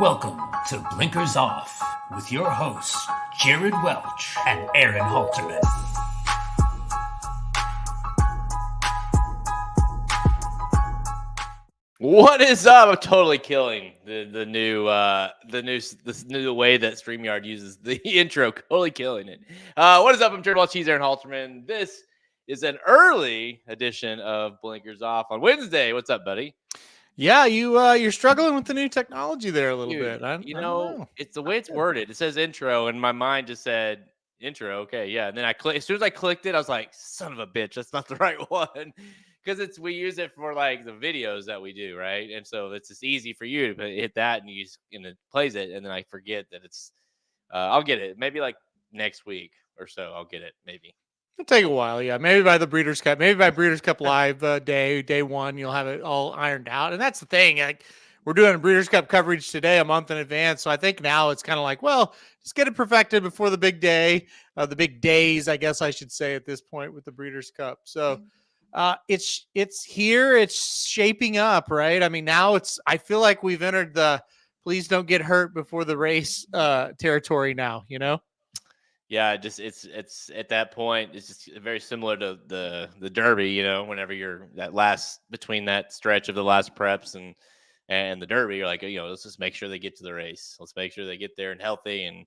Welcome to Blinkers Off with your hosts, Jared Welch and Aaron Halterman. What is up? I'm totally killing the new way that StreamYard uses the intro. Totally killing it. What is up? I'm Jared Welch. He's Aaron Halterman. This is an early edition of Blinkers Off on Wednesday. What's up, buddy? Yeah, you're struggling with the new technology there a little Dude, bit. I don't know. it's the way it's worded. It says intro, and my mind just said intro. Okay, yeah. And then as soon as I clicked it, I was like, son of a bitch, that's not the right one. Because we use it for like the videos that we do, right? And so it's just easy for you to hit that and it plays it, and then I forget that it's I'll get it. Maybe like next week or so, I'll get it, maybe. It'll take a while, yeah. Maybe by the Breeders' Cup, maybe by Breeders' Cup Live day one, you'll have it all ironed out. And that's the thing. Like, we're doing Breeders' Cup coverage today, a month in advance. So I think now it's kind of like, well, just get it perfected before the big day, the big days, I guess I should say at this point with the Breeders' Cup. So it's here, it's shaping up, right? I mean, now I feel like we've entered the please don't get hurt before the race territory now, you know? Yeah, it's at that point, it's just very similar to the Derby, whenever you're between that stretch of the last preps and the Derby, you're like, let's just make sure they get to the race. Let's make sure they get there and healthy. And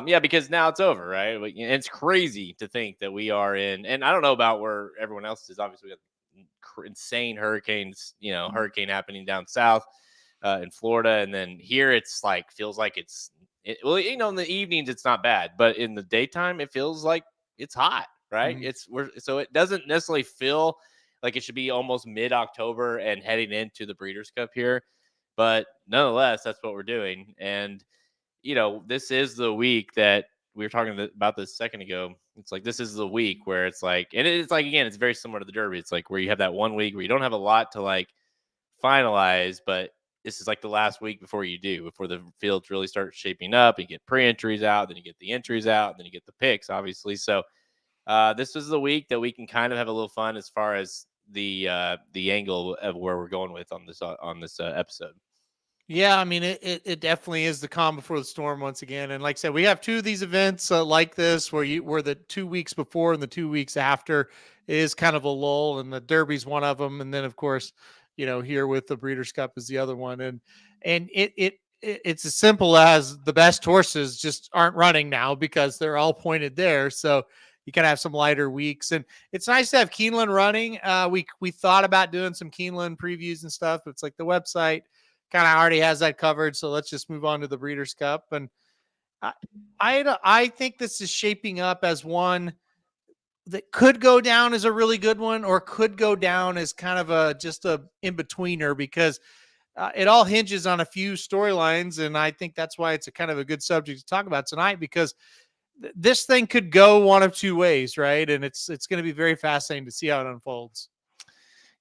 yeah, because now it's over, right? But, it's crazy to think that we are in, and I don't know about where everyone else is. Obviously, we got insane hurricanes, hurricane happening down south in Florida. And then here it's like, feels like well, in the evenings it's not bad, but in the daytime it feels like it's hot, right? Mm-hmm. So it doesn't necessarily feel like it should be almost mid-October and heading into the Breeders' Cup here, but nonetheless, that's what we're doing. And this is the week that we were talking about this a second ago. It's like this is the week where it's like, and it's like, again, it's very similar to the Derby. It's like where you have that 1 week where you don't have a lot to like finalize, but this is like the last week before the fields really start shaping up. You get pre-entries out, then you get the entries out, and then you get the picks, obviously. So this is the week that we can kind of have a little fun as far as the angle of where we're going with on this episode. Yeah, I mean, it definitely is the calm before the storm once again. And like I said, we have two of these events like this where the 2 weeks before and the 2 weeks after is kind of a lull, and the Derby's one of them. And then, of course, here with the Breeders' Cup is the other one. And it's as simple as the best horses just aren't running now because they're all pointed there. So you kind of have some lighter weeks, and it's nice to have Keeneland running. We thought about doing some Keeneland previews and stuff, but it's like the website kind of already has that covered. So let's just move on to the Breeders' Cup. And I think this is shaping up as one that could go down as a really good one, or could go down as kind of just a in-betweener, because it all hinges on a few storylines. And I think that's why it's a kind of a good subject to talk about tonight, because this thing could go one of two ways, right? And it's going to be very fascinating to see how it unfolds.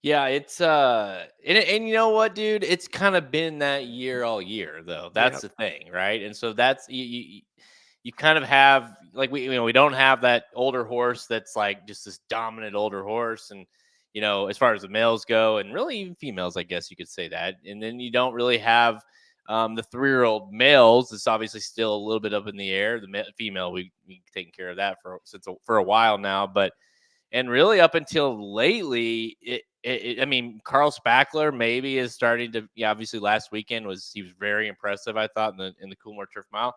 Yeah, it's and you know what, dude? It's kind of been that year all year, though. That's the thing, right? And so that's you kind of have, like, we don't have that older horse that's like just this dominant older horse, and as far as the males go, and really even females, I guess you could say that. And then you don't really have the 3-year-old males. It's obviously still a little bit up in the air. The female, we taken care of that for a while now, and really up until lately, I mean, Carl Spackler maybe is starting to. Yeah, obviously last weekend he was very impressive, I thought, in the Coolmore Turf Mile.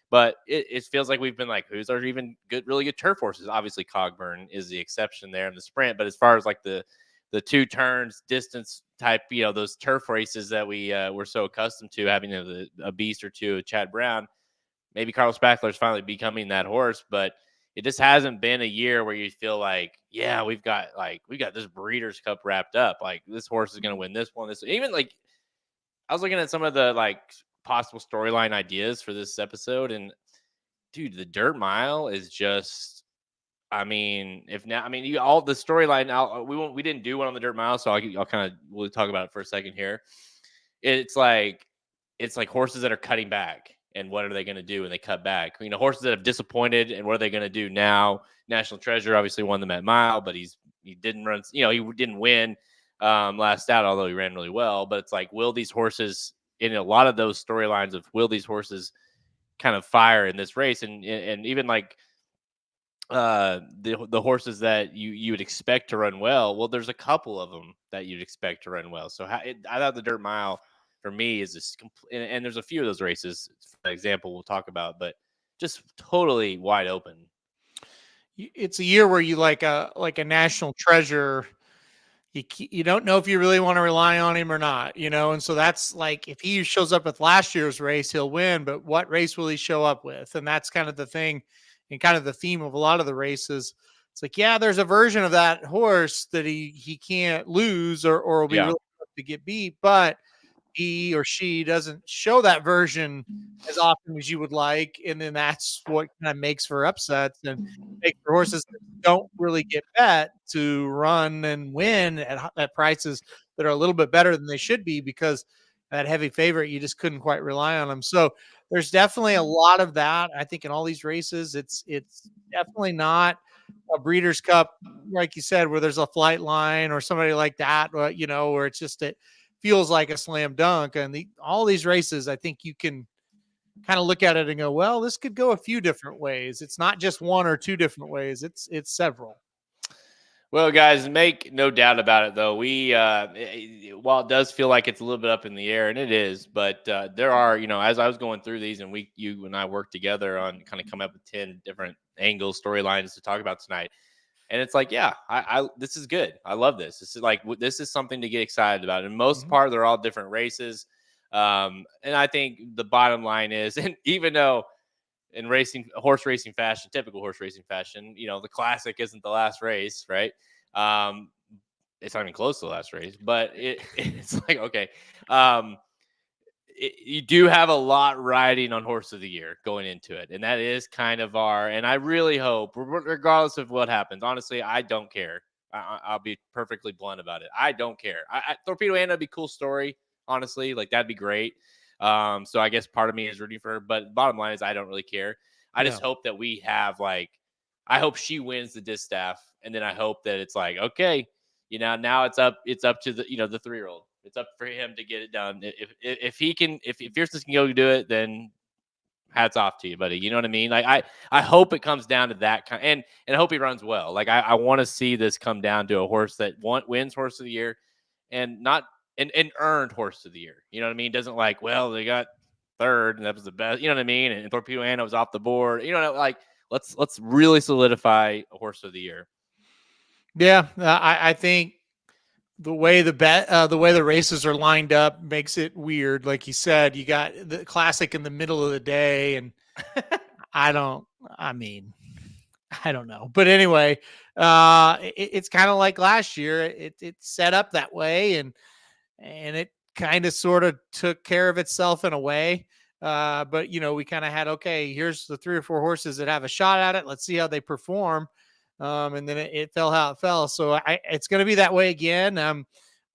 But it feels like we've been like, who's our even really good turf horses? Obviously, Cogburn is the exception there in the sprint. But as far as like the 2 turns distance type, those turf races that we're so accustomed to, having a beast or two, Chad Brown, maybe Carl Spackler is finally becoming that horse. But it just hasn't been a year where you feel like, yeah, we got this Breeders' Cup wrapped up. Like, this horse is going to win this one. Even like, I was looking at some of the like possible storyline ideas for this episode, and dude, the Dirt Mile is just, all the storyline. We didn't do one on the Dirt Mile, so we'll talk about it for a second here. It's like horses that are cutting back. And what are they going to do when they cut back? Horses that have disappointed, and what are they going to do now? National Treasure obviously won the Met Mile, but he didn't run. He didn't win last out, although he ran really well. But it's like, will these horses in a lot of those storylines of will these horses kind of fire in this race, and even like the horses that you would expect to run well, there's a couple of them that you'd expect to run well. So I thought the Dirt Mile for me is just and there's a few of those races, for example, we'll talk about, but just totally wide open. It's a year where you like a national treasure. You don't know if you really want to rely on him or not, and so that's like, if he shows up with last year's race, he'll win, but what race will he show up with? And that's kind of the thing, and kind of the theme of a lot of the races. It's like, yeah, there's a version of that horse that he can't lose, or will be really tough to get beat, but he or she doesn't show that version as often as you would like, and then that's what kind of makes for upsets and make for horses that don't really get bet to run and win at prices that are a little bit better than they should be, because that heavy favorite, you just couldn't quite rely on them. So there's definitely a lot of that. I think in all these races, it's definitely not a Breeders' Cup, like you said, where there's a Flight Line or somebody like that, where it's just it feels like a slam dunk. And all these races, I think you can kind of look at it and go, well, this could go a few different ways. It's not just one or two different ways. It's several. Well, guys, make no doubt about it, though. We, while it does feel like it's a little bit up in the air, and it is, but there are, as I was going through these, and you and I worked together on kind of coming up with 10 different angles, storylines to talk about tonight. And it's like, yeah, this is good. I love this. This is something to get excited about. And most part, they're all different races. And I think the bottom line is, and even though in horse racing fashion, typical horse racing fashion, the Classic isn't the last race, right? It's not even close to the last race, but it's like, okay. You do have a lot riding on Horse of the Year going into it. And that is kind of and I really hope, regardless of what happens, honestly, I don't care. I'll be perfectly blunt about it. I don't care. Torpedo Anna would be a cool story, honestly. Like, that'd be great. So I guess part of me is rooting for her, but bottom line is I don't really care. I just hope that we have, I hope she wins the distaff, and then I hope that it's like, okay, now it's up to the, the 3-year-old. It's up for him to get it done. If Fierceness can go do it, then hats off to you, buddy. You know what I mean? Like, I hope it comes down to that kind, and I hope he runs well. Like, I want to see this come down to a horse that wins Horse of the Year, and not an earned Horse of the Year. You know what I mean? Doesn't like, well, they got third and that was the best. You know what I mean? And Torpedo Anna was off the board. Let's really solidify a Horse of the Year. Yeah, I think the way the races are lined up makes it weird. Like you said, you got the Classic in the middle of the day, and I don't know. But anyway, it's kind of like last year. It's set up that way, and it kind of sort of took care of itself in a way. But we kind of had, okay, here's the 3 or 4 horses that have a shot at it. Let's see how they perform. And then it fell how it fell. So it's going to be that way again.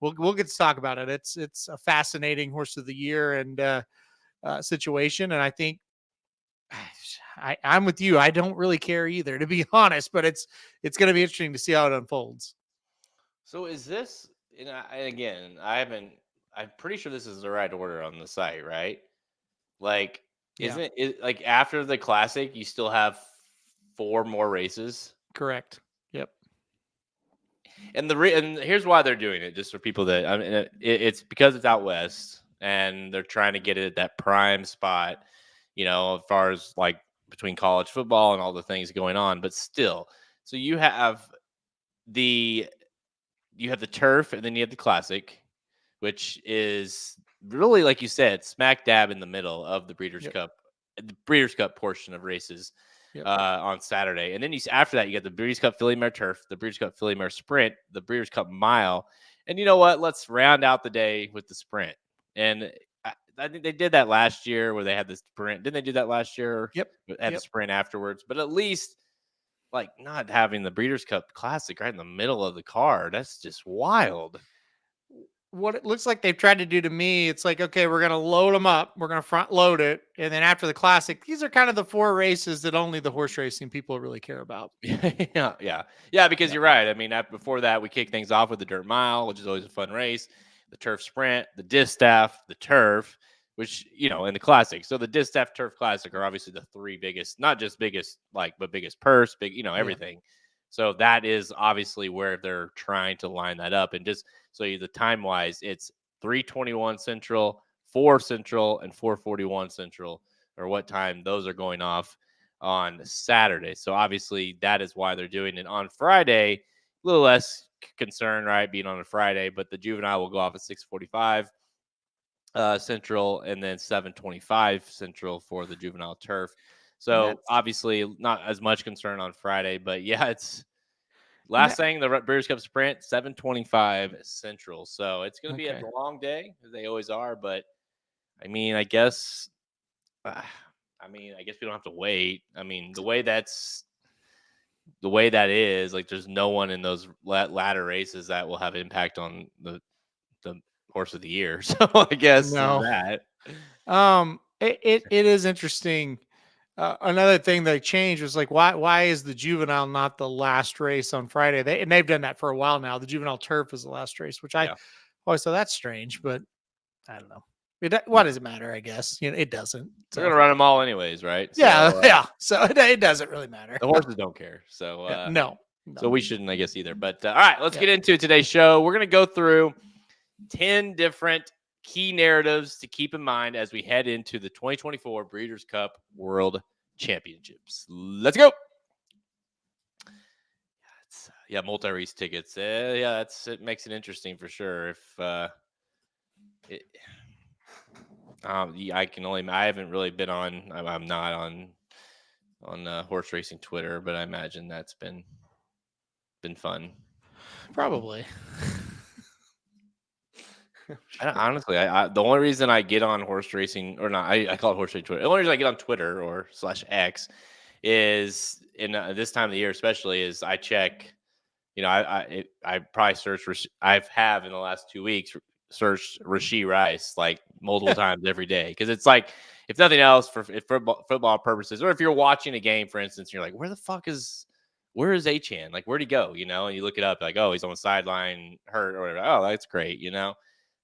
We'll get to talk about it. It's a fascinating Horse of the Year and situation. And I think I'm with you. I don't really care either, to be honest, but it's going to be interesting to see how it unfolds. So is this, and again, I'm pretty sure this is the right order on the site, right? Like, isn't it like after the Classic, you still have 4 more races? Correct. Yep. And and here's why they're doing it, just for people that it's because it's out west, and they're trying to get it at that prime spot, as far as like between college football and all the things going on. But still, so you have the turf, and then you have the Classic, which is really, like you said, smack dab in the middle of the Breeders' Cup, the Breeders' Cup portion of races. On Saturday. And then after that, you got the Breeders' Cup Filly Mare Turf, the Breeders' Cup Filly Mare Sprint, the Breeders' Cup Mile. And you know what? Let's round out the day with the Sprint. And I think they did that last year where they had the Sprint. Didn't they do that last year? Yep. Had the Sprint afterwards. But at least, like, not having the Breeders' Cup Classic right in the middle of the card, that's just wild. What it looks like they've tried to do to me, it's like, okay, we're going to load them up. We're going to front load it. And then after the Classic, these are kind of the 4 races that only the horse racing people really care about. Yeah, because you're right. I mean, before that, we kick things off with the Dirt Mile, which is always a fun race, the Turf Sprint, the Distaff, the Turf. which, in the classic. So the Distaff Turf Classic are obviously the three biggest, not just biggest, but biggest purse, big, everything. So that is obviously where they're trying to line that up. And just so the time wise, it's 3:21 Central, 4 Central, and 4:41 Central, or what time those are going off on Saturday. So obviously that is why they're doing it on Friday. A little less concern, right, being on a Friday, but the Juvenile will go off at 6:45 Central, and then 7:25 Central for the Juvenile Turf. So obviously not as much concern on Friday, but yeah, it's last thing, the Breeders' Cup Sprint, 7:25 Central. So it's going to be a long day, as they always are. But I mean, I guess we don't have to wait. I mean, the way that is, like, there's no one in those ladder races that will have impact on the horse of the year. So I guess that. It is interesting. Another thing they changed was like, why is the Juvenile not the last race on Friday? They've done that for a while now. The Juvenile Turf is the last race, which I always thought that's strange, but I don't know. What does it matter? I guess it doesn't. So. We're gonna run them all anyways, right? Yeah. So it doesn't really matter. The horses don't care. So no. So we shouldn't, I guess, either. But all right, let's get into today's show. We're gonna go through 10 different key narratives to keep in mind as we head into the 2024 Breeders' Cup World Championships. Let's go. Multi-race tickets. It makes it interesting for sure. If I haven't really been on. I'm not on horse racing Twitter, but I imagine that's been fun. Probably. Honestly, the only reason I get on horse racing, or not, I call it horse racing Twitter. The only reason I get on Twitter or /X is in this time of the year, especially, is I check. I probably search. I have in the last 2 weeks searched Rashee Rice like multiple times every day, because it's like, if nothing else, for football purposes, or if you're watching a game, for instance, you're like, where is Achan? Like, where'd he go? And you look it up, like, oh, he's on the sideline, hurt, or whatever. Oh, that's great,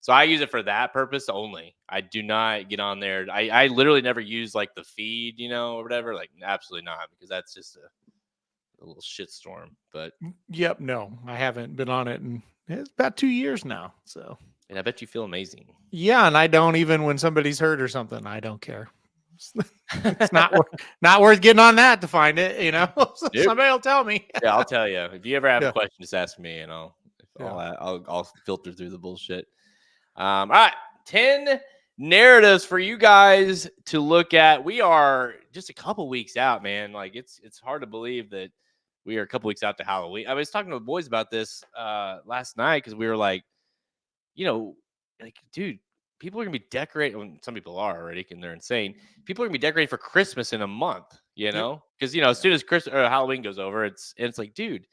So I use it for that purpose only. I do not get on there. I literally never use like the feed, or whatever. Like, absolutely not, because that's just a little shitstorm. But yep, no, I haven't been on it, and it's about 2 years now. So, and I bet you feel amazing. Yeah, and I don't, even when somebody's hurt or something, I don't care. It's not worth getting on that to find it. Somebody will tell me. Yeah, I'll tell you. If you ever have a question, just ask me, and I'll filter through the bullshit. All right, 10 narratives for you guys to look at. We are just a couple weeks out, man. Like, it's hard to believe that we are a couple weeks out to Halloween. I was talking to the boys about this last night, because we were like, dude, people are gonna be decorating. Well, some people are already, and they're insane. People are gonna be decorating for Christmas in a month, because as soon as Halloween goes over, it's like, dude,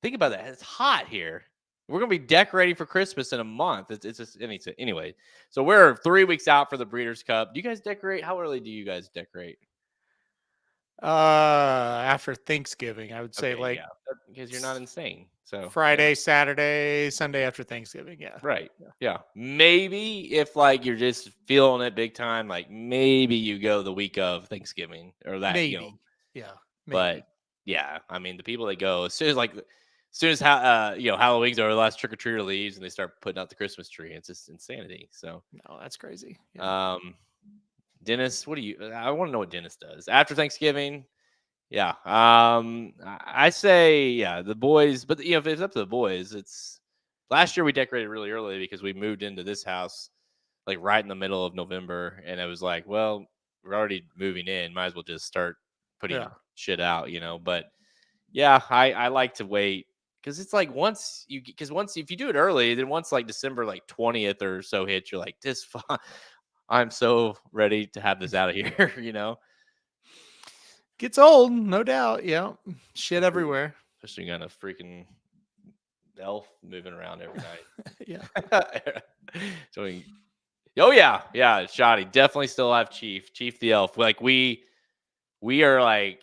think about that. It's hot here. We're gonna be decorating for Christmas in a month. It's just anyway. So we're 3 weeks out for the Breeders' Cup. Do you guys decorate? How early do you guys decorate? After Thanksgiving, I would say, because you're not insane. So Friday, Saturday, Sunday after Thanksgiving. Yeah. Right. Yeah. Maybe if you're just feeling it big time, maybe you go the week of Thanksgiving or that. Maybe. Yeah. Maybe. But yeah, I mean, the people that go as soon as Halloween's over, the last trick or treater leaves, and they start putting out the Christmas tree. It's just insanity. So no, that's crazy. Yeah. Dennis, I want to know what Dennis does after Thanksgiving. Yeah. I say, the boys, but if it's up to the boys, it's last year we decorated really early because we moved into this house right in the middle of November, and it was like, well, we're already moving in, might as well just start putting shit out, But yeah, I like to wait, because it's like once if you do it early, then once December 20th or so hits, you're like, this I'm so ready to have this out of here, Gets old, no doubt. Yeah. Shit everywhere. Especially got a freaking elf moving around every night. Yeah. Oh yeah, Shoddy. Definitely still have Chief the elf. We are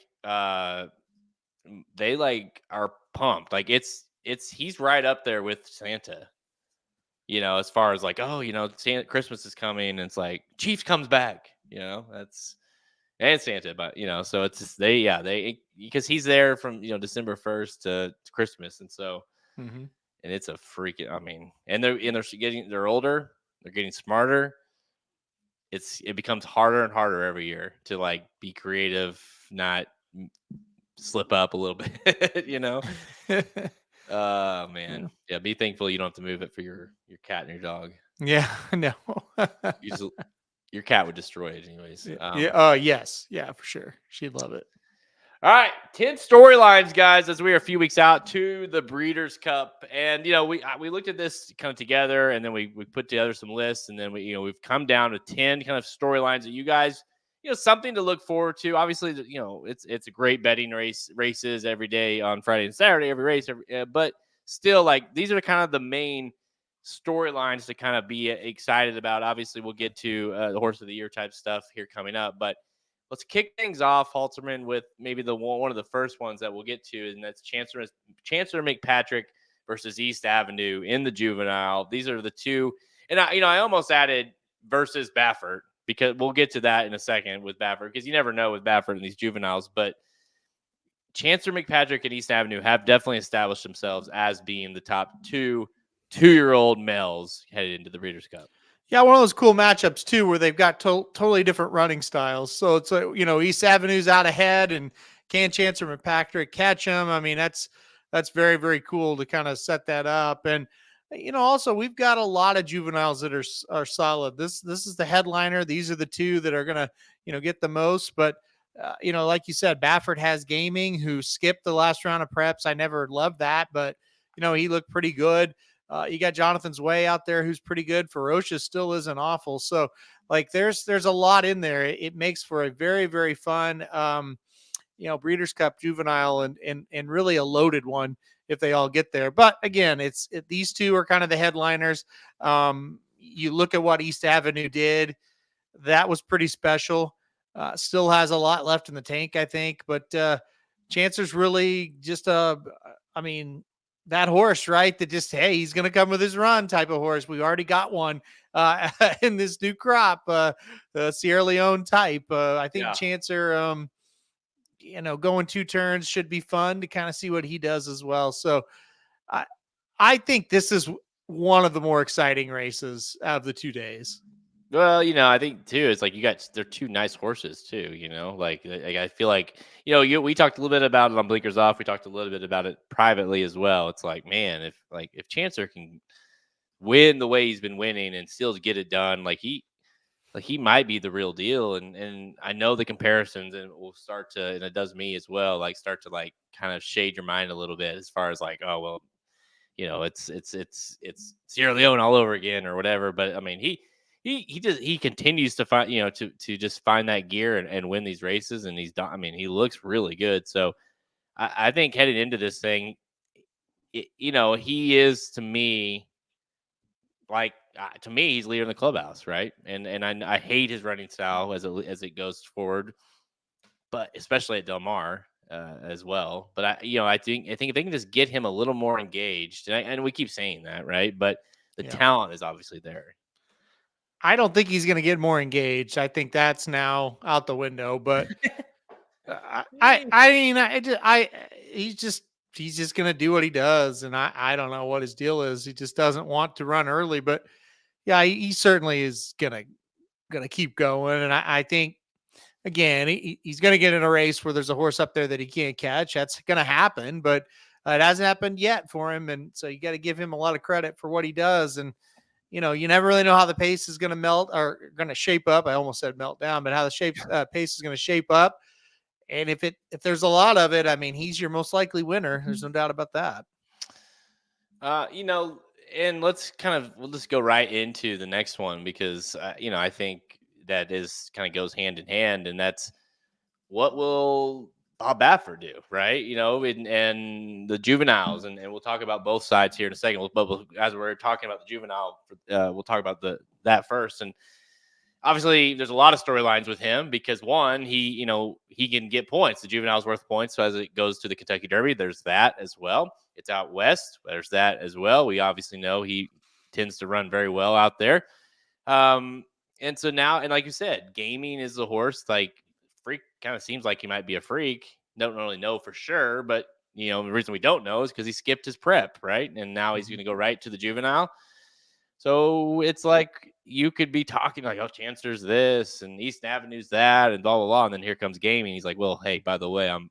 they are pumped. He's right up there with Santa. as far as like, oh, Christmas is coming, and it's like Chiefs comes back, and Santa, but so it's just they because he's there from December 1st to Christmas, and so Mm-hmm. and it's a freaking and they're older, they're getting smarter. It becomes harder and harder every year to like be creative, not slip up a little bit, Oh man, yeah. Be thankful you don't have to move it for your cat and your dog. Yeah, no. Your cat would destroy it anyways. Yeah. Yes. Yeah, for sure. She'd love it. All right, 10 storylines, guys, as we are a few weeks out to the Breeders' Cup, and we looked at this kind of together, and then we put together some lists, and then we've come down to 10 kind of storylines that you guys something to look forward to. Obviously, it's a great betting races every day on Friday and Saturday, every race, but still, like, these are kind of the main storylines to kind of be excited about. Obviously, we'll get to the Horse of the Year type stuff here coming up, but let's kick things off, Halterman, with maybe one of the first ones that we'll get to, and that's Chancellor McPatrick versus East Avenue in the Juvenile. These are the two, and I almost added versus Baffert, because we'll get to that in a second with Baffert, because you never know with Baffert and these juveniles, but Chancellor McPatrick and East Avenue have definitely established themselves as being the top two-year-old males headed into the Breeders' Cup. Yeah, one of those cool matchups too, where they've got totally different running styles. So it's East Avenue's out ahead, and can Chancellor McPatrick catch him? I mean, that's very, very cool to kind of set that up. And also we've got a lot of juveniles that are solid. This is the headliner. These are the two that are gonna get the most. But like you said, Baffert has Gaming, who skipped the last round of preps. I never loved that, but he looked pretty good. You got Jonathan's Way out there, who's pretty good. Ferocious still isn't awful. So like there's a lot in there. It makes for a very, very fun, Breeders' Cup Juvenile and really a loaded one if they all get there. But again, these two are kind of the headliners. You look at what East Avenue did. That was pretty special. Still has a lot left in the tank, I think. But Chancellor's really just that horse, right? That just, hey, he's going to come with his run type of horse. We already got one in this new crop, the Sierra Leone type. I think Chancellor, going 2 turns should be fun to kind of see what he does as well. So I think this is one of the more exciting races out of the 2 days. Well, I think too, it's like they're 2 nice horses too, like I feel like, we talked a little bit about it on Blinkers Off. We talked a little bit about it privately as well. It's like, man, if Chancellor can win the way he's been winning and still get it done, he might be the real deal. And I know the comparisons, and we'll start to, and it does me as well, start to kind of shade your mind a little bit as far as oh, well, it's Sierra Leone all over again or whatever. But I mean, he continues to find, to just find that gear and win these races. And he looks really good. So I think heading into this thing, he is to me, he's leader in the clubhouse. Right. And I hate his running style as it goes forward, but especially at Del Mar as well. But I think if they can just get him a little more engaged, and we keep saying that, right? But the talent is obviously there. I don't think he's going to get more engaged. I think that's now out the window. But he's just going to do what he does, and I don't know what his deal is. He just doesn't want to run early. But yeah, he certainly is going to keep going. And I think again, he's going to get in a race where there's a horse up there that he can't catch. That's going to happen, but it hasn't happened yet for him, and so you got to give him a lot of credit for what he does. And you never really know how the pace is going to melt or going to shape up. I almost said melt down, but how the pace is going to shape up. And if there's a lot of it, I mean, he's your most likely winner. There's no doubt about that. And we'll just go right into the next one, because, I think that kind of goes hand in hand, and that's what will Bob Baffert do, right? And the juveniles, and we'll talk about both sides here in a second. But as we're talking about the juvenile, we'll talk about that first. And obviously, there's a lot of storylines with him, because one, he can get points. The juvenile's worth points, so as it goes to the Kentucky Derby, there's that as well. It's out west. There's that as well. We obviously know he tends to run very well out there. And so now, and like you said, gaming is the horse. Like Freak kind of seems like he might be a freak. Don't really know for sure, but the reason we don't know is because he skipped his prep, right? And now he's going to go right to the Juvenile. So it's like you could be talking like, oh, Chancellor's this and East Avenue's that, and blah blah blah. And then here comes gaming. He's like, well, hey, by the way, I'm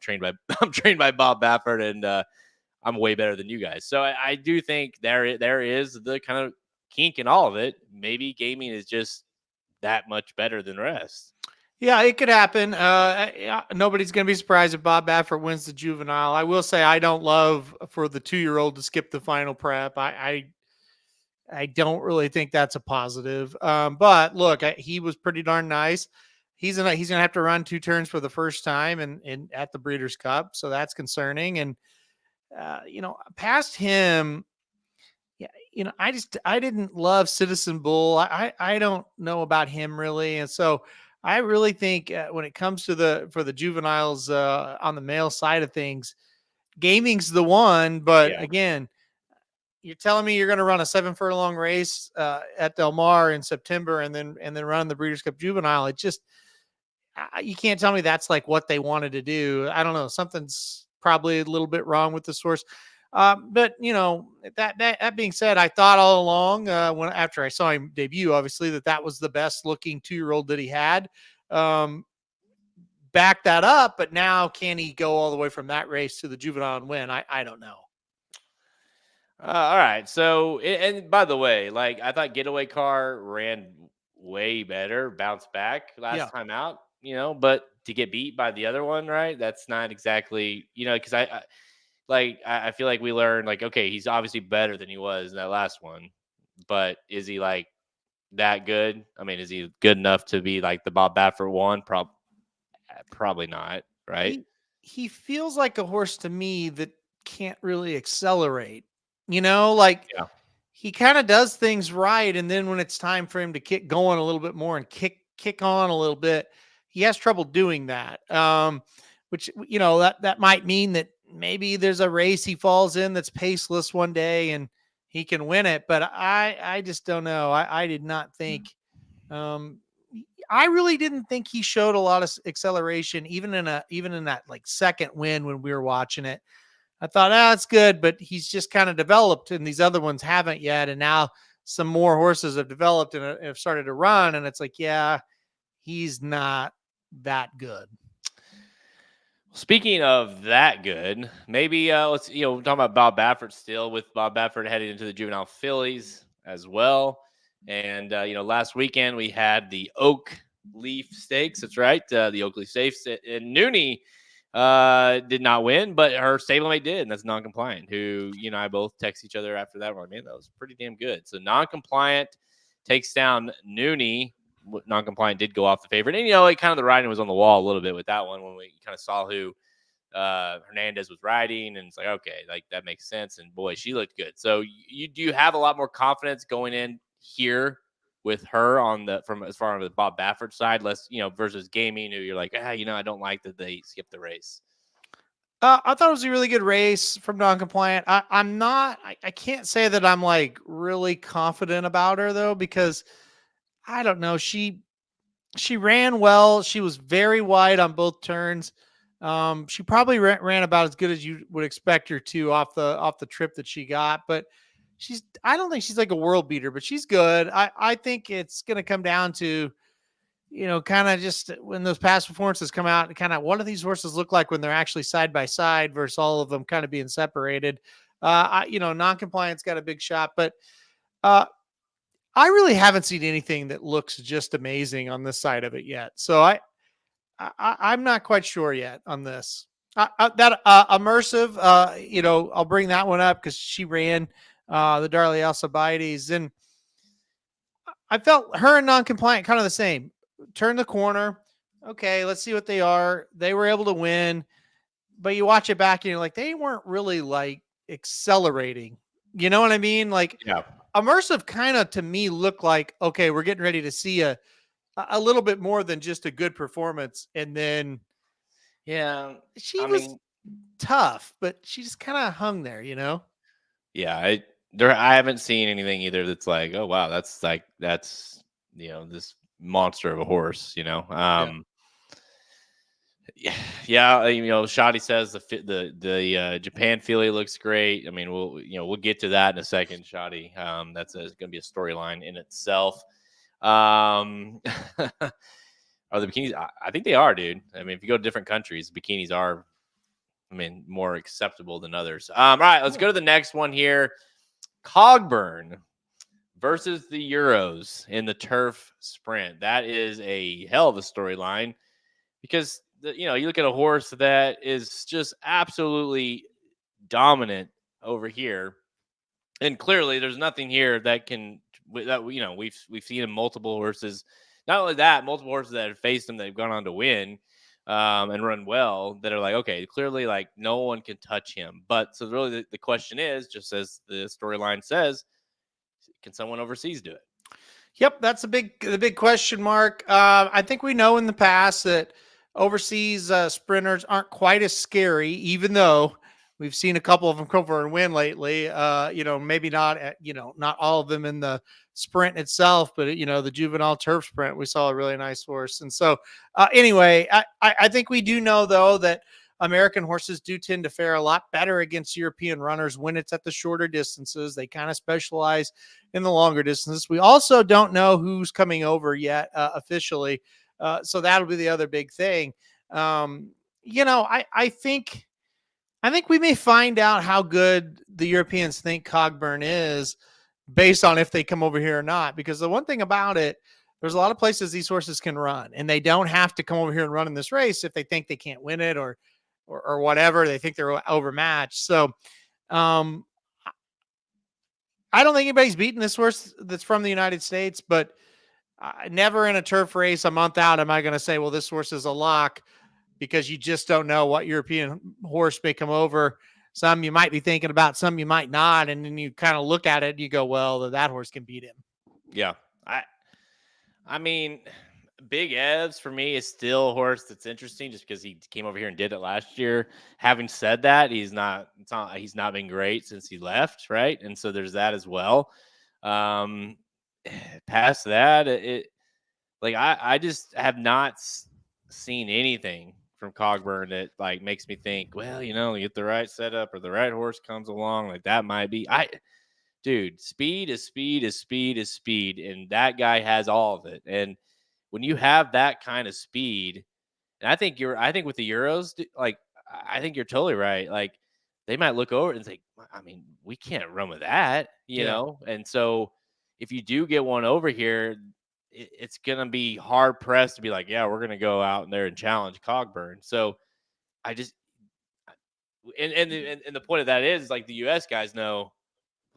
trained by I'm trained by Bob Baffert, and I'm way better than you guys. So I do think there is the kind of kink in all of it. Maybe gaming is just that much better than the rest. Yeah, it could happen. Nobody's going to be surprised if Bob Baffert wins the Juvenile. I will say I don't love for the 2-year-old to skip the final prep. I don't really think that's a positive. But look, he was pretty darn nice. He's gonna have to run 2 turns for the first time and at the Breeders' Cup, so that's concerning. And past him, yeah, I didn't love Citizen Bull. I don't know about him really, and so I really think when it comes to for the juveniles on the male side of things, gaming's the one. But again, you're telling me you're going to run a 7 furlong race at Del Mar in September and then run the Breeders' Cup Juvenile. It just you can't tell me that's like what they wanted to do. I don't know. Something's probably a little bit wrong with the source. But that being said, I thought all along after I saw him debut, obviously that was the best looking 2-year-old that he had. Back that up, but now can he go all the way from that race to the Juvenile and win? I don't know. All right. So, and by the way, like I thought Getaway Car ran way better, bounced back last time out, but to get beat by the other one, right? That's not exactly, because I feel like we learned like, okay, he's obviously better than he was in that last one, but is he like that good? I mean, is he good enough to be like the Bob Baffert one? Probably not, right? He feels like a horse to me that can't really accelerate. He kind of does things right, and then when it's time for him to kick going a little bit more and kick on a little bit, he has trouble doing that. Which that might mean that maybe there's a race he falls in that's paceless one day and he can win it. But I just don't know. I did not think. I really didn't think he showed a lot of acceleration, even in that like second win when we were watching it. I thought, it's good, but he's just kind of developed and these other ones haven't yet. And now some more horses have developed and have started to run. And it's like, yeah, he's not that good. Speaking of that good, maybe let's we're talking about Bob Baffert still, with Bob Baffert heading into the Juvenile Fillies as well. And last weekend we had the Oak Leaf Stakes. That's right, the Oak Leaf Stakes. And Nooney did not win, but her stablemate did, and that's Non-Compliant, who I both text each other after that. We're like, man, that was pretty damn good. So Non-Compliant takes down Nooney. Non-Compliant did go off the favorite, and it kind of the riding was on the wall a little bit with that one when we kind of saw who Hernandez was riding, and it's like, okay, like that makes sense. And boy, she looked good. So do you have a lot more confidence going in here with her from as far as the Bob Baffert side, less versus gaming, who you're like, I don't like that they skipped the race. I thought it was a really good race from Non-Compliant. I can't say that I'm like really confident about her though, because I don't know. She ran well. She was very wide on both turns. She probably ran about as good as you would expect her to off the trip that she got, but I don't think she's like a world beater, but she's good. I think it's going to come down to, kind of just when those past performances come out, kind of what do these horses look like when they're actually side by side versus all of them kind of being separated. Non-Compliant's got a big shot, but I really haven't seen anything that looks just amazing on this side of it yet. So I'm not quite sure yet on this. That Immersive, I'll bring that one up because she ran the Darley Alcibiades, and I felt her and Non-Compliant kind of the same. Turn the corner. Okay, let's see what they are. They were able to win, but you watch it back and you're like, they weren't really like accelerating. You know what I mean? Like, yeah. Immersive kind of to me looked like, okay, we're getting ready to see a little bit more than just a good performance. And then, she was tough, but she just kind of hung there, Yeah. I haven't seen anything either that's like, oh wow, that's this monster of a horse, Yeah, Shotty says the Japan filly looks great. I mean, we'll get to that in a second, Shotty. That's going to be a storyline in itself. Are the bikinis? I think they are, dude. I mean, if you go to different countries, bikinis are, more acceptable than others. All right, let's go to the next one here. Cogburn versus the Euros in the turf sprint. That is a hell of a storyline because you look at a horse that is just absolutely dominant over here, and clearly there's nothing here that we've seen in multiple horses. Not only that, multiple horses that have faced him that have gone on to win and run well that are like, okay, clearly like no one can touch him. But so really the question is, just as the storyline says, can someone overseas do it? Yep, that's the big question mark. I think we know in the past that overseas sprinters aren't quite as scary, even though we've seen a couple of them come over and win lately. Maybe not, not all of them in the sprint itself, but the Juvenile turf sprint, we saw a really nice horse. And so, anyway, I think we do know though that American horses do tend to fare a lot better against European runners when it's at the shorter distances. They kind of specialize in the longer distances. We also don't know who's coming over yet officially. So that'll be the other big thing. I think we may find out how good the Europeans think Cogburn is based on if they come over here or not. Because the one thing about it, there's a lot of places these horses can run, and they don't have to come over here and run in this race if they think they can't win it or whatever. They think they're overmatched. So I don't think anybody's beaten this horse that's from the United States, but never in a turf race a month out am I going to say, well, this horse is a lock, because you just don't know what European horse may come over. Some you might be thinking about, some you might not. And then you kind of look at it and you go, well, that horse can beat him. Yeah. I mean, Big Evs for me is still a horse that's interesting just because he came over here and did it last year. Having said that, he's not been great since he left, right? And so there's that as well. Past that, I just have not seen anything from Cogburn that like makes me think, well, you get the right setup or the right horse comes along, like that might be. Dude, speed is speed is speed is speed, and that guy has all of it. And when you have that kind of speed, and I think with the Euros, like I think you're totally right. Like they might look over and say, I mean, we can't run with that, you know. And so if you do get one over here, it's gonna be hard pressed to be like, yeah, we're gonna go out in there and challenge Cogburn. So I just and the point of that is like the U.S. guys know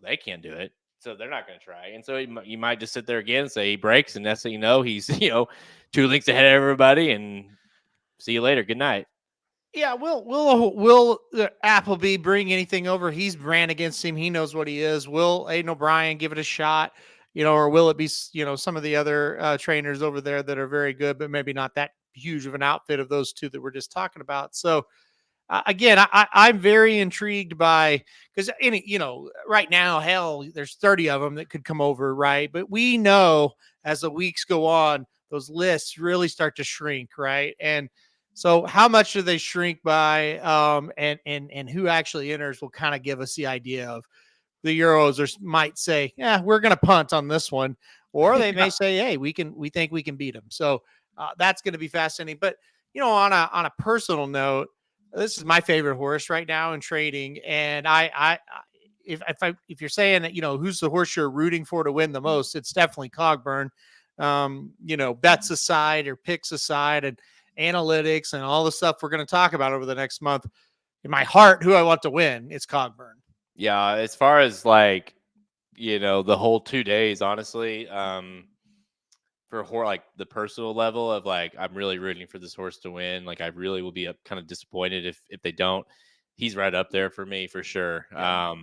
they can't do it, so they're not going to try. And so you might just sit there again and say he breaks, and that's how he's 2 lengths ahead of everybody, and see you later. Good night. Yeah, will Appleby bring anything over? He's ran against him. He knows what he is. Will Aiden O'Brien give it a shot? Or will it be some of the other trainers over there that are very good, but maybe not that huge of an outfit of those two that we're just talking about? So again, I'm very intrigued by, because right now, hell, there's 30 of them that could come over, right? But we know as the weeks go on, those lists really start to shrink, right? And so how much do they shrink by, and who actually enters will kind of give us the idea of the Euros, or might say, yeah, we're going to punt on this one, or they may say, hey, we think we can beat them. So that's going to be fascinating. But on a personal note, this is my favorite horse right now in trading. And if you're saying that, who's the horse you're rooting for to win the most, it's definitely Cogburn. Bets aside or picks aside and analytics and all the stuff we're going to talk about over the next month, in my heart, who I want to win, it's Cogburn. Yeah. As far as the whole 2 days, honestly, for like the personal level of like, I'm really rooting for this horse to win. Like I really will be kind of disappointed if they don't. He's right up there for me for sure. Yeah.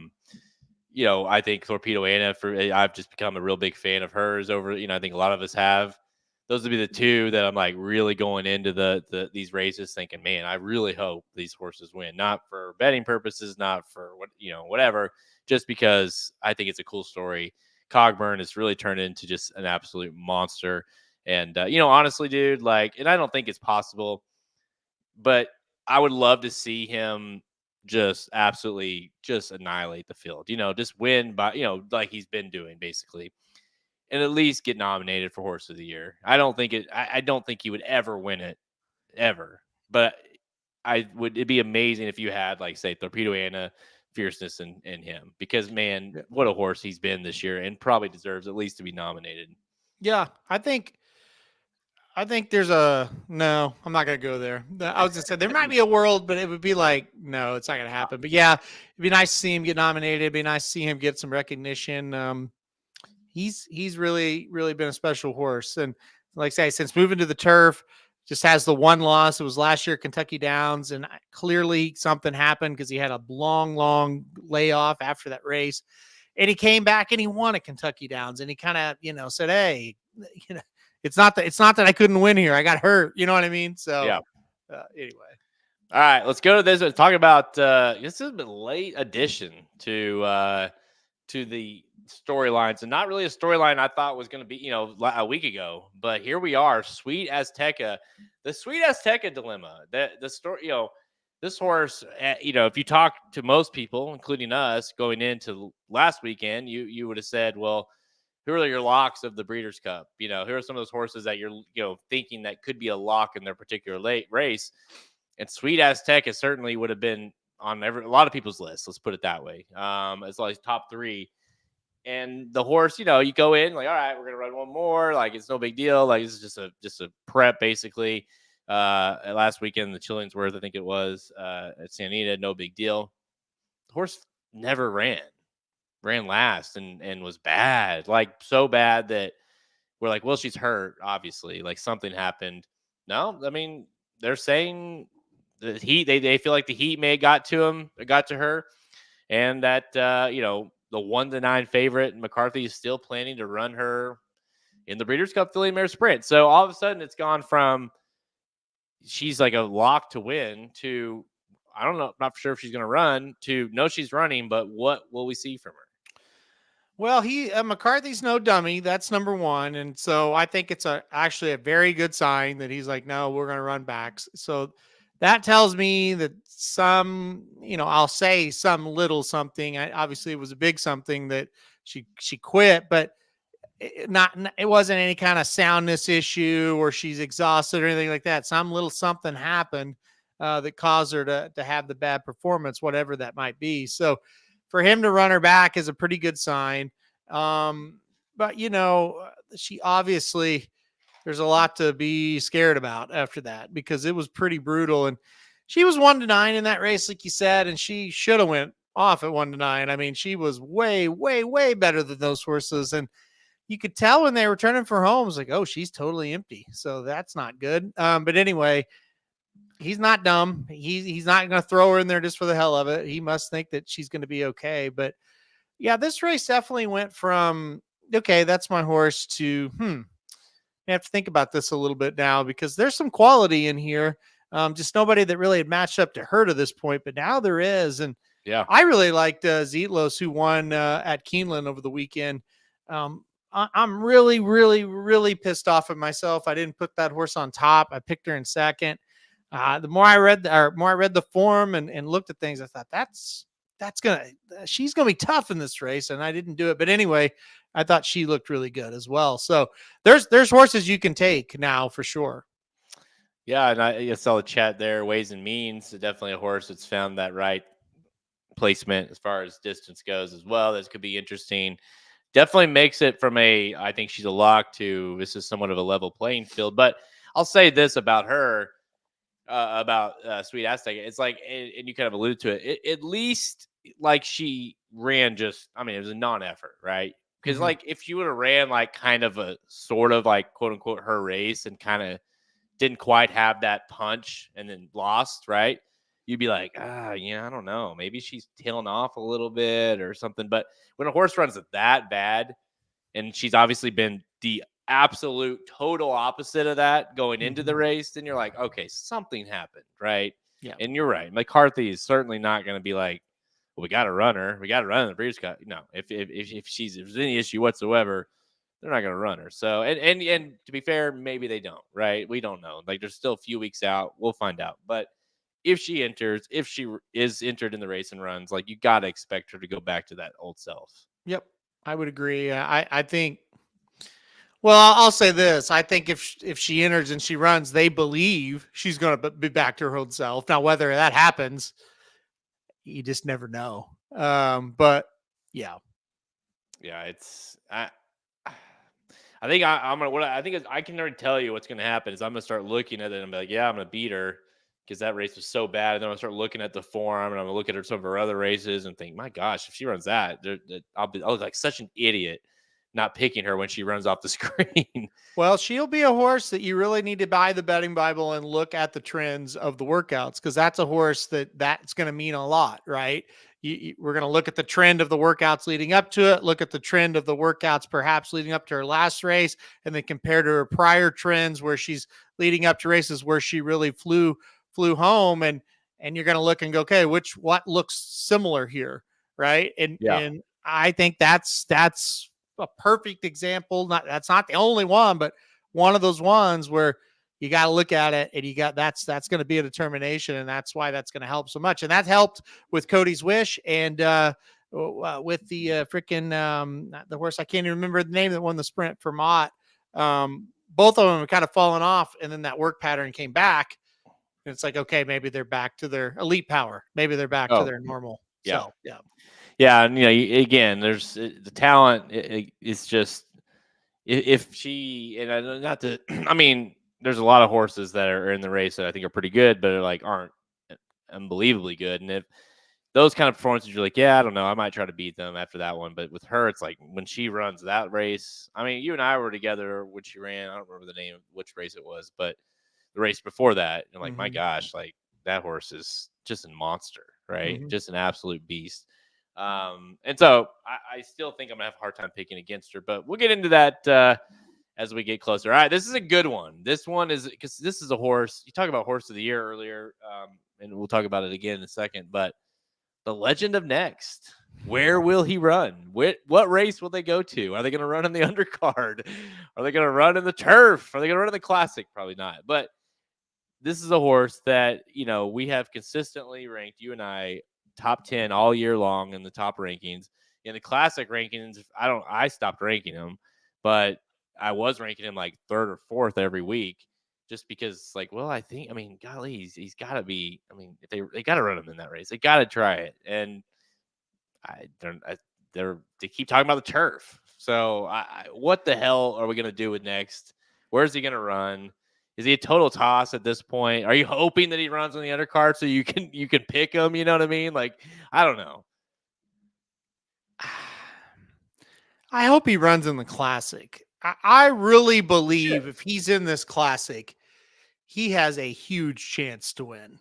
I think Torpedo Anna, I've just become a real big fan of hers over, I think a lot of us have. those would be the two that I'm like really going into these races thinking, man, I really hope these horses win. Not for betting purposes, not for whatever, just because I think it's a cool story. Cogburn has really turned into just an absolute monster. And honestly, dude, and I don't think it's possible, but I would love to see him just absolutely just annihilate the field. Just win by, like he's been doing basically, and at least get nominated for Horse of the Year. I don't think he would ever win it, ever. But it'd be amazing if you had, like, say, Torpedo Anna, Fierceness, and him, because man, what a horse he's been this year, and probably deserves at least to be nominated. Yeah, I think there's no, I'm not going to go there. I was going to say there might be a world, but it would be like, no, it's not going to happen. But yeah, it'd be nice to see him get nominated. It'd be nice to see him get some recognition. He's really, really been a special horse. And like I say, since moving to the turf, just has the one loss. It was last year, Kentucky Downs. And clearly something happened because he had a long layoff after that race. And he came back and he won at Kentucky Downs. And he kind of, said, hey, it's not that I couldn't win here. I got hurt. You know what I mean? So yeah. Anyway. All right, let's go to this and talk about this is a bit late addition to the storylines, and not really a storyline I thought was going to be, a week ago, but here we are. Sweet Azteca, the Sweet Azteca dilemma. The story, this horse, if you talk to most people, including us, going into last weekend, you would have said, well, who are your locks of the Breeders' Cup? Who are some of those horses that you're, thinking that could be a lock in their particular race? And Sweet Azteca certainly would have been on a lot of people's lists. Let's put it that way. As like top three. And the horse, you go in like, all right, we're gonna run one more. Like, it's no big deal. Like, this is just a prep basically. Last weekend, the Chillingsworth, I think it was, at Santa Anita, no big deal. The horse never ran last and was bad, like so bad that we're like, well, she's hurt, obviously, like something happened. No, I mean, they're saying the heat, they feel like the heat may have got to her, and that the 1-9 favorite McCarthy is still planning to run her in the Breeders' Cup Filly Mare Sprint. So all of a sudden it's gone from she's like a lock to win to, I don't know, not for sure if she's going to run, to no, she's running, but what will we see from her? Well, McCarthy's no dummy. That's number one. And so I think it's actually a very good sign that he's like, no, we're going to run backs. So that tells me that I'll say some little something. Obviously it was a big something that she quit, but it wasn't any kind of soundness issue or she's exhausted or anything like that. Some little something happened that caused her to have the bad performance, whatever that might be. So for him to run her back is a pretty good sign. But she obviously, there's a lot to be scared about after that because it was pretty brutal. And she was 1-9 in that race, like you said, and she should have went off at 1-9. I mean, she was way, way, way better than those horses. And you could tell when they were turning for homes, like, oh, she's totally empty. So that's not good. But anyway, he's not dumb. He's not going to throw her in there just for the hell of it. He must think that she's going to be okay. But yeah, this race definitely went from, okay, that's my horse, to, I have to think about this a little bit now because there's some quality in here. Just nobody that really had matched up to her to this point, but now there is. And yeah, I really liked Zietlos, who won at Keeneland over the weekend. I'm really, really, really pissed off at myself. I didn't put that horse on top. I picked her in second. The more I read the form and looked at things, I thought she's gonna be tough in this race, and I didn't do it. But anyway, I thought she looked really good as well. So there's horses you can take now for sure. Yeah, and I saw the chat there. Ways and Means, definitely a horse that's found that right placement as far as distance goes as well. This could be interesting. Definitely makes it from I think she's a lock to this is somewhat of a level playing field. But I'll say this about her, about Sweet Azteca. It's like, and you kind of alluded to it, at least like she ran just, I mean, it was a non-effort, right? Because like if she would have ran like kind of a sort of like quote unquote her race and kind of didn't quite have that punch and then lost, right? You'd be like, I don't know. Maybe she's tailing off a little bit or something. But when a horse runs that bad, and she's obviously been the absolute total opposite of that going into the race, then you're like, okay, something happened, right? Yeah. And you're right. McCarthy is certainly not going to be like, well, we got to run her. We got to run in the Breeders' Cup. No, if there's any issue whatsoever, they're not going to run her. So, and to be fair, maybe they don't, right? We don't know. Like, there's still a few weeks out. We'll find out. But if she is entered in the race and runs, like, you got to expect her to go back to that old self. Yep. I would agree. I think, well, I'll say this. I think if she enters and she runs, they believe she's going to be back to her old self. Now, whether that happens, you just never know. But yeah. Yeah, I think I'm gonna. What I think is, I can already tell you what's gonna happen is I'm gonna start looking at it and be like, yeah, I'm gonna beat her because that race was so bad. And then I'm gonna start looking at the form and I'm gonna look at some of her other races and think, my gosh, if she runs that, I'll look like such an idiot not picking her when she runs off the screen. Well, she'll be a horse that you really need to buy the betting Bible and look at the trends of the workouts, because that's a horse that's going to mean a lot, right? We're going to look at the trend of the workouts leading up to it, look at the trend of the workouts perhaps leading up to her last race, and then compare to her prior trends where she's leading up to races where she really flew home, and you're going to look and go, okay, what looks similar here, right? And I think that's a perfect example. That's not the only one, but one of those ones where you got to look at it and that's going to be a determination. And that's why that's going to help so much. And that helped with Cody's Wish and with the the horse. I can't even remember the name that won the sprint for Mott. Both of them have kind of fallen off, and then that work pattern came back. And it's like, okay, maybe they're back to their elite power. Maybe they're back to their normal. Yeah. So, yeah. Yeah, and again, there's the talent. It's just if she and not to. I mean, there's a lot of horses that are in the race that I think are pretty good, but aren't unbelievably good. And if those kind of performances, you're like, yeah, I don't know, I might try to beat them after that one. But with her, it's like when she runs that race. I mean, you and I were together when she ran. I don't remember the name of which race it was, but the race before that, and like, my gosh, like that horse is just a monster, right? Just an absolute beast. And so I still think I'm gonna have a hard time picking against her, but we'll get into that as we get closer. All right, this is a good one. This one is because this is a horse. You talk about horse of the year earlier, and we'll talk about it again in a second. But the Legend of Next, where will he run? What race will they go to? Are they going to run in the undercard? Are they going to run in the turf? Are they going to run in the classic? Probably not. But this is a horse that we have consistently ranked, you and I, top 10 all year long in the top rankings. In the classic rankings, I stopped ranking him, but I was ranking him like third or fourth every week, just because golly, he's got to be. I mean, if they got to run him in that race, they got to try it, and they keep talking about the turf. So what the hell are we gonna do with Next? Where's he gonna run? Is he a total toss at this point? Are you hoping that he runs on the undercard so you can pick him? You know what I mean? Like, I don't know. I hope he runs in the classic. I really believe if he's in this classic, he has a huge chance to win.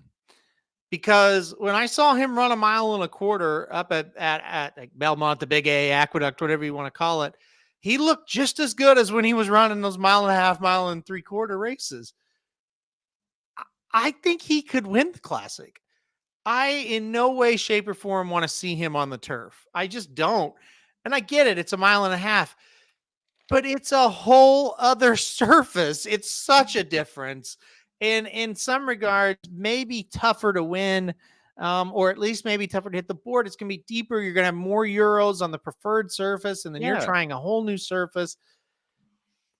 Because when I saw him run 1.25 miles up at like Belmont, the Big A, Aqueduct, whatever you want to call it, he looked just as good as when he was running those 1.5 mile, 1.75 races. I think he could win the classic. I, in no way, shape, or form, want to see him on the turf. I just don't. And I get it. It's 1.5 miles, but it's a whole other surface. It's such a difference. And in some regards, maybe tougher to win, or at least maybe tougher to hit the board. It's going to be deeper. You're going to have more Euros on the preferred surface, and then you're trying a whole new surface.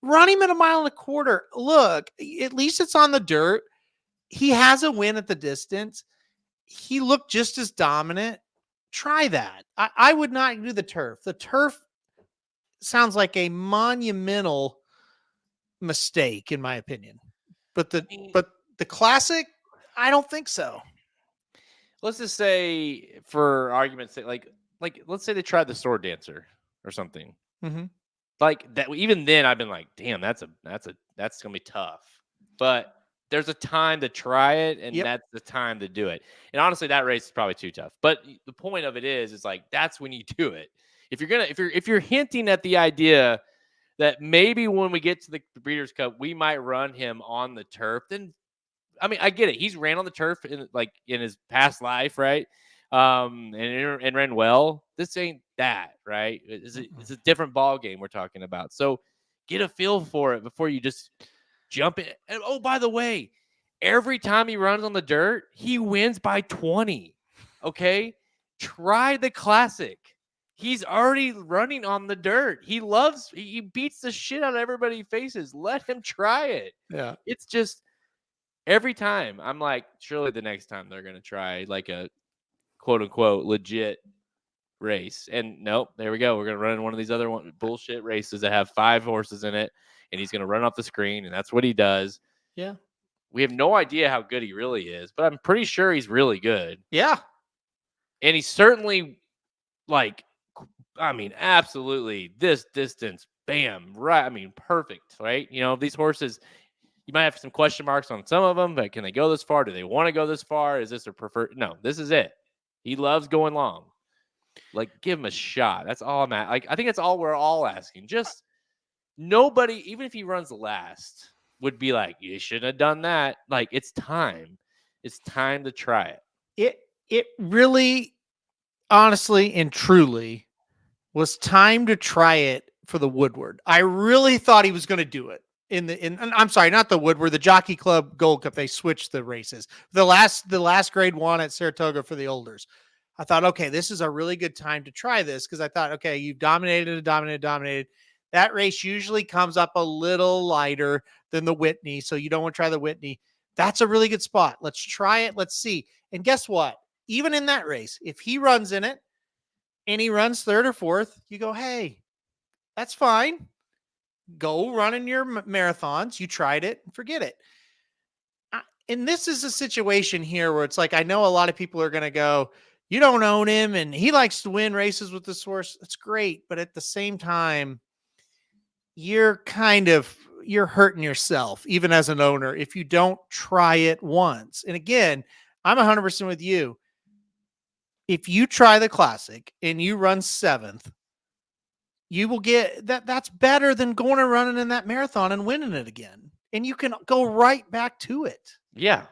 Run him at 1.25 miles. Look, at least it's on the dirt. He has a win at the distance. He looked just as dominant. Try that. I would not do the turf. The turf sounds like a monumental mistake, in my opinion. But the classic, I don't think so. Let's just say, for argument's sake, like let's say they tried the sword dancer or something. Like that. Even then, I've been like, damn, that's gonna be tough. But there's a time to try it, and that's the time to do it. And honestly, that race is probably too tough. But the point of it is like that's when you do it. If you're hinting at the idea that maybe when we get to the Breeders' Cup, we might run him on the turf. Then, I mean, I get it. He's ran on the turf in his past life, right? And ran well. This ain't that, right? It's a different ball game we're talking about. So get a feel for it before you just jump in. And oh, by the way, every time he runs on the dirt, he wins by 20. Okay? Try the classic. He's already running on the dirt. He beats the shit out of everybody he faces. Let him try it. Yeah. It's just every time I'm like, surely the next time they're going to try like a quote unquote legit race. And nope, there we go. We're going to run one of these other bullshit races that have 5 horses in it. And he's going to run off the screen. And that's what he does. Yeah. We have no idea how good he really is, but I'm pretty sure he's really good. Yeah. And he's certainly absolutely this distance, bam, right. I mean, perfect, right? These horses, you might have some question marks on some of them, but can they go this far? Do they want to go this far? Is this their preferred? No, this is it. He loves going long. Give him a shot. That's all I'm at. I think that's all we're all asking. Just nobody, even if he runs last, would be like, you shouldn't have done that. It's time. It's time to try it. It really, honestly and truly, was time to try it for the Woodward. I really thought he was going to do it I'm sorry, not the Woodward, the Jockey Club Gold Cup. They switched the races. The last grade 1 at Saratoga for the Olders. I thought, okay, this is a really good time to try this, because I thought, okay, you've dominated. That race usually comes up a little lighter than the Whitney, so you don't want to try the Whitney. That's a really good spot. Let's try it. Let's see. And guess what? Even in that race, if he runs in it and he runs 3rd or 4th, you go, hey, that's fine. Go run in your marathons. You tried it. Forget it. And this is a situation here where it's like, I know a lot of people are going to go, you don't own him and he likes to win races with this horse. That's great. But at the same time, you're hurting yourself, even as an owner, if you don't try it once. And again, I'm 100% with you. If you try the classic and you run 7th, you will get that. That's better than going and running in that marathon and winning it again. And you can go right back to it. Yeah.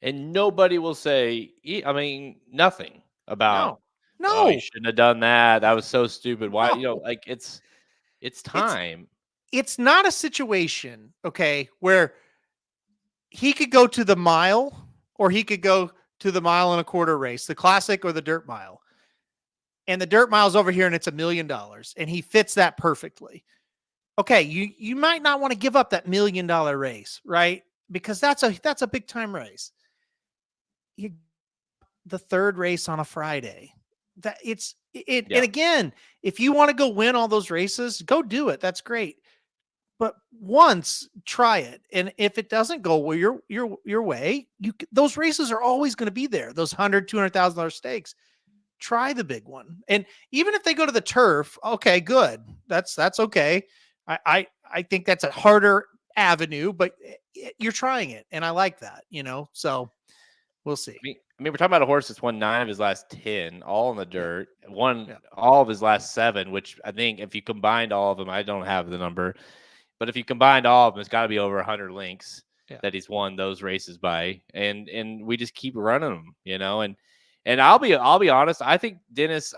And nobody will say, nothing about, no, oh, you shouldn't have done that. That was so stupid. Why? No. It's time. It's not a situation, okay, where he could go to the mile or he could go to the 1.25 mile race, the classic or the dirt mile. And the dirt mile's over here and it's $1 million and he fits that perfectly. Okay, you might not want to give up that $1 million race, right? Because that's a big time race. The 3rd race on a Friday. And again, if you want to go win all those races, go do it. That's great. But once, try it. And if it doesn't go your way, those races are always going to be there. Those $100,000, $200,000 stakes. Try the big one. And even if they go to the turf, okay, good. That's okay. I think that's a harder avenue, but you're trying it. And I like that, so we'll see. We're talking about a horse that's won 9 of his last 10, all in the dirt, won all of his last 7, which I think if you combined all of them, I don't have the number, but if you combined all of them, it's got to be over 100 links that he's won those races by. And we just keep running them, and I'll be honest. I think Dennis,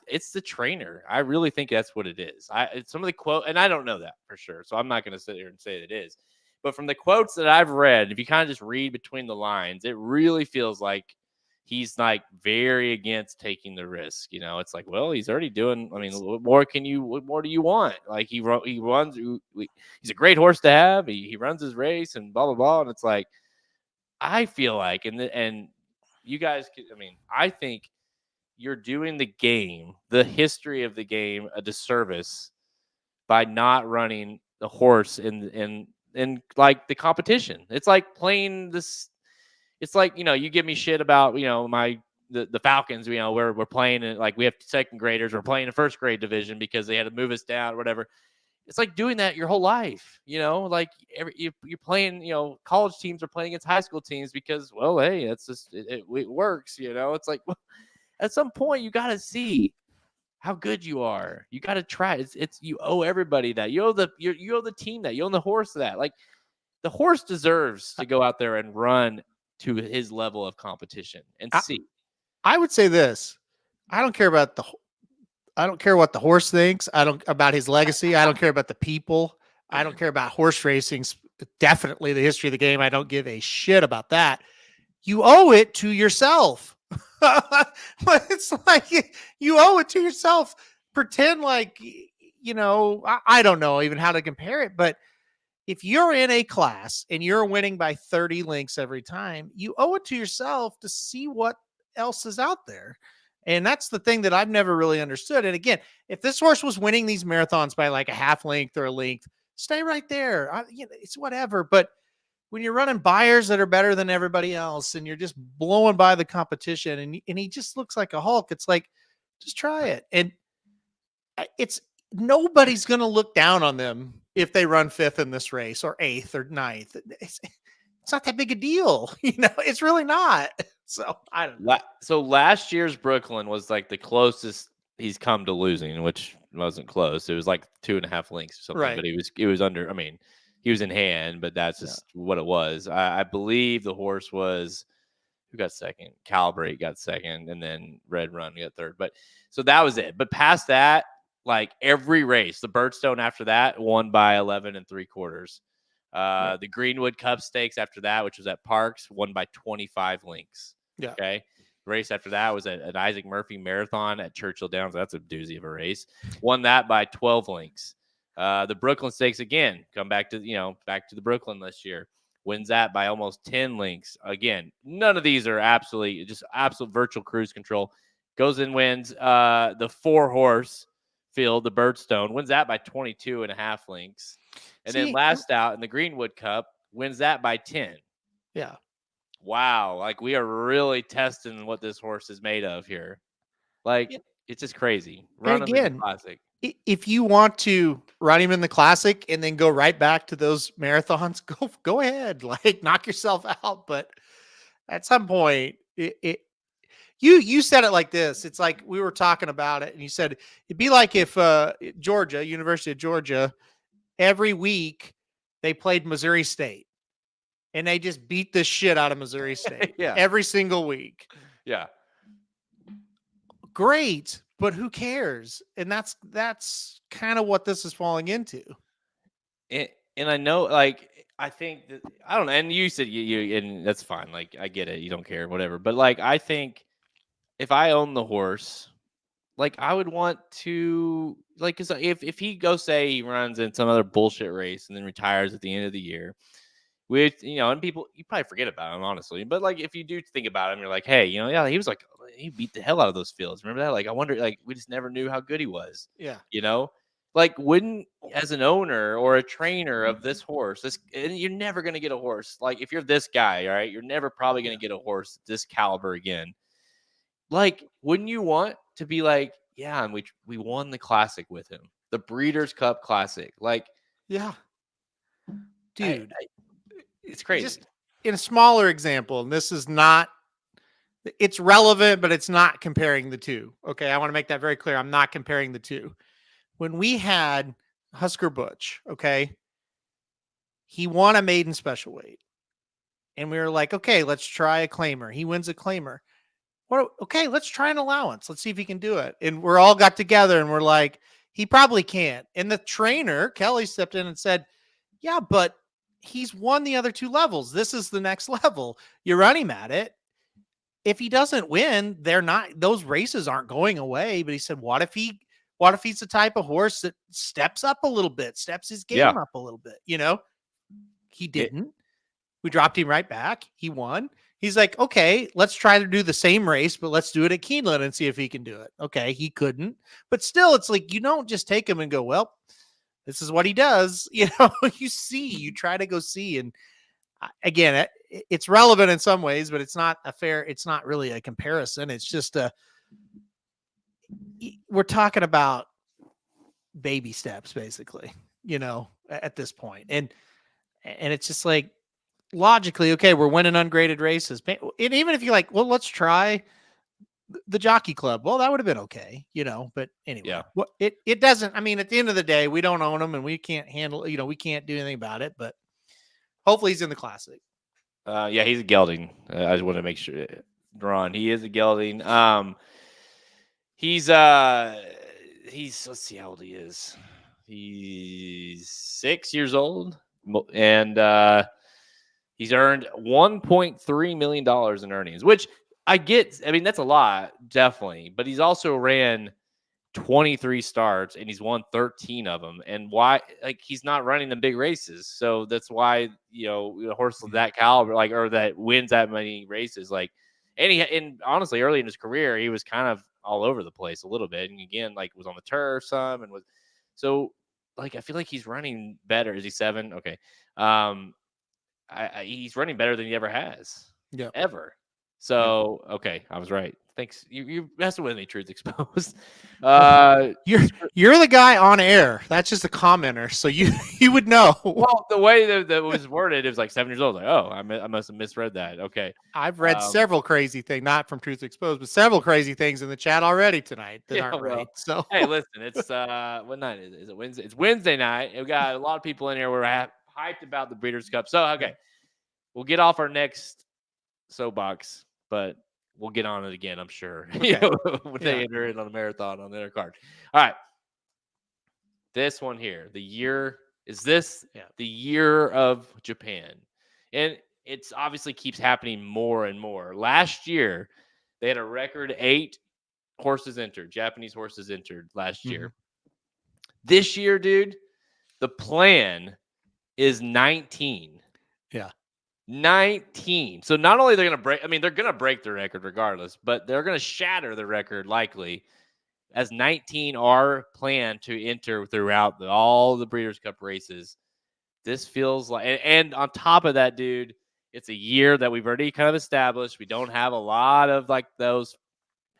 it's the trainer. I really think that's what it is. It's some of the quote, and I don't know that for sure, so I'm not going to sit here and say it is. But from the quotes that I've read, if you kind of just read between the lines, it really feels like he's very against taking the risk. It's like, well, he's already doing. What more do you want? He runs. He's a great horse to have. He runs his race and blah blah blah. And it's like, I feel like, and you guys, I think you're doing the game, the history of the game, a disservice by not running the horse in the competition. It's like playing this. It's like, you give me shit about, the Falcons, we're playing in, we have 2nd graders, we're playing in 1st grade division because they had to move us down or whatever. It's like doing that your whole life, you're playing, college teams are playing against high school teams because, well, hey, that's just, it works, it's like, well, at some point you got to see how good you are. You got to try. It's you owe everybody that. You owe the team that. You owe the horse that. Like the horse deserves to go out there and run to his level of competition and see. I would say this. I don't care about I don't care what the horse thinks. I don't about his legacy. I don't care about the people. I don't care about horse racing. Definitely the history of the game. I don't give a shit about that. You owe it to yourself. It's like you owe it to yourself. Pretend like, I don't know even how to compare it, but if you're in a class and you're winning by 30 links every time, you owe it to yourself to see what else is out there. And that's the thing that I've never really understood. And again, if this horse was winning these marathons by like a half length or a length, stay right there. It's whatever. But when you're running buyers that are better than everybody else and you're just blowing by the competition and he just looks like a Hulk, it's like, just try it. And it's nobody's going to look down on them if they run 5th in this race or 8th or 9th. It's not that big a deal. It's really not. So I don't know. So last year's Brooklyn was like the closest he's come to losing, which wasn't close. It was like 2.5 links or something, Right. but it was under, I mean, he was in hand, but that's just what it was. I believe the horse was, who got second? Calibrate got second, and then Red Run got third. But so that was it. But past that, like every race, the Birdstone after that won by 11 3/4. The Greenwood Cup Stakes after that, which was at Parks, won by 25 links. Yeah. Okay. The race after that was an Isaac Murphy Marathon at Churchill Downs. That's a doozy of a race. Won that by 12 links. The Brooklyn Stakes again, come back to the Brooklyn this year. Wins that by almost 10 links. Again, none of these are absolute virtual cruise control. Goes and wins the 4-horse field, the Birdstone, wins that by 22.5 links. And then last out in the Greenwood Cup, wins that by 10. Yeah. Wow. Like we are really testing what this horse is made of here. Like it's just crazy. Run him in the Classic. If you want to run him in the Classic and then go right back to those marathons, go ahead, like knock yourself out. But at some point, you said it like this. It's like we were talking about it, and you said it'd be like if University of Georgia, every week they played Missouri State, and they just beat the shit out of Missouri State every single week. Yeah. Great, but who cares? And that's kind of what this is falling into. And I know, like, I think that, I don't know. And you said you and that's fine. Like, I get it. You don't care, whatever. But like, I think if I own the horse, like, I would want to, like, cause if he goes, say he runs in some other bullshit race and then retires at the end of the year, with, and people, you probably forget about him, honestly. But like, if you do think about him, you're like, hey, he was like, he beat the hell out of those fields. Remember that? Like, I wonder, like, we just never knew how good he was. Yeah. Like, wouldn't, as an owner or a trainer of this horse, and you're never going to get a horse. Like, if you're this guy, all right, you're never probably going to get a horse this caliber again. Like, wouldn't you want to be like, yeah, and we won the Classic with him, the Breeders' Cup Classic. Like, yeah, dude. It's crazy. Just in a smaller example, and this is not, it's relevant, but it's not comparing the two. Okay. I want to make that very clear. I'm not comparing the two. When we had Husker Butch, okay, he won a maiden special weight. And we were like, okay, let's try a claimer. He wins a claimer. Okay, let's try an allowance. Let's see if he can do it. And we're all got together and we're like, he probably can't. And the trainer, Kelly, stepped in and said, yeah, but he's won the other 2 levels. This is the next level. You run him at it. If he doesn't win, those races aren't going away. But he said, what if he's the type of horse that steps up a little bit, steps his game up a little bit? He didn't. We dropped him right back. He won. He's like, okay, let's try to do the same race, but let's do it at Keeneland and see if he can do it. Okay. He couldn't, but still it's like, you don't just take him and go, well, this is what he does. You try to go see. And again, it's relevant in some ways, but it's not really a comparison. It's just we're talking about baby steps basically, at this point. And it's just like, logically, okay, we're winning ungraded races. And even if you're like, well, let's try the Jockey Club. Well, that would have been okay, but anyway, it doesn't. I mean, at the end of the day, we don't own him and we can't handle, we can't do anything about it, but hopefully he's in the Classic. Yeah, he's a gelding. I just want to make sure, Ron, he is a gelding. He's let's see how old he is. He's 6 years old, and he's earned $1.3 million in earnings, which I get. I mean, that's a lot, definitely. But he's also ran 23 starts and he's won 13 of them. And why? Like, he's not running the big races, so that's why a horse of that caliber, or that wins that many races, and honestly, early in his career, he was kind of all over the place a little bit, and again, was on the turf some, and was so. I feel like he's running better. Is he 7? Okay. He's running better than he ever has. Yeah. Ever. So, okay, I was right. Thanks. You messing with me, Truth Exposed. You're the guy on air. That's just a commenter, so you would know. Well, the way that was worded, it was like 7 years old. I must have misread that. Okay. I've read several crazy things, not from Truth Exposed, but several crazy things in the chat already tonight that aren't right. So hey, listen, it's what night is it? Is it Wednesday? It's Wednesday night. We got a lot of people in here. We're hyped about the Breeders' Cup. So okay, we'll get off our next soapbox, but we'll get on it again, I'm sure. Okay. When they enter in on a marathon on their card. All right. This one here. The year the year of Japan. And it's obviously keeps happening more and more. Last year, they had a record 8 horses entered, Japanese horses entered last year. This year, dude, the plan is 19. Yeah. 19. So not only they're going to break the record regardless, but they're going to shatter the record likely, as 19 are planned to enter throughout all the Breeders' Cup races. This feels like, and on top of that, dude, it's a year that we've already kind of established. We don't have a lot of those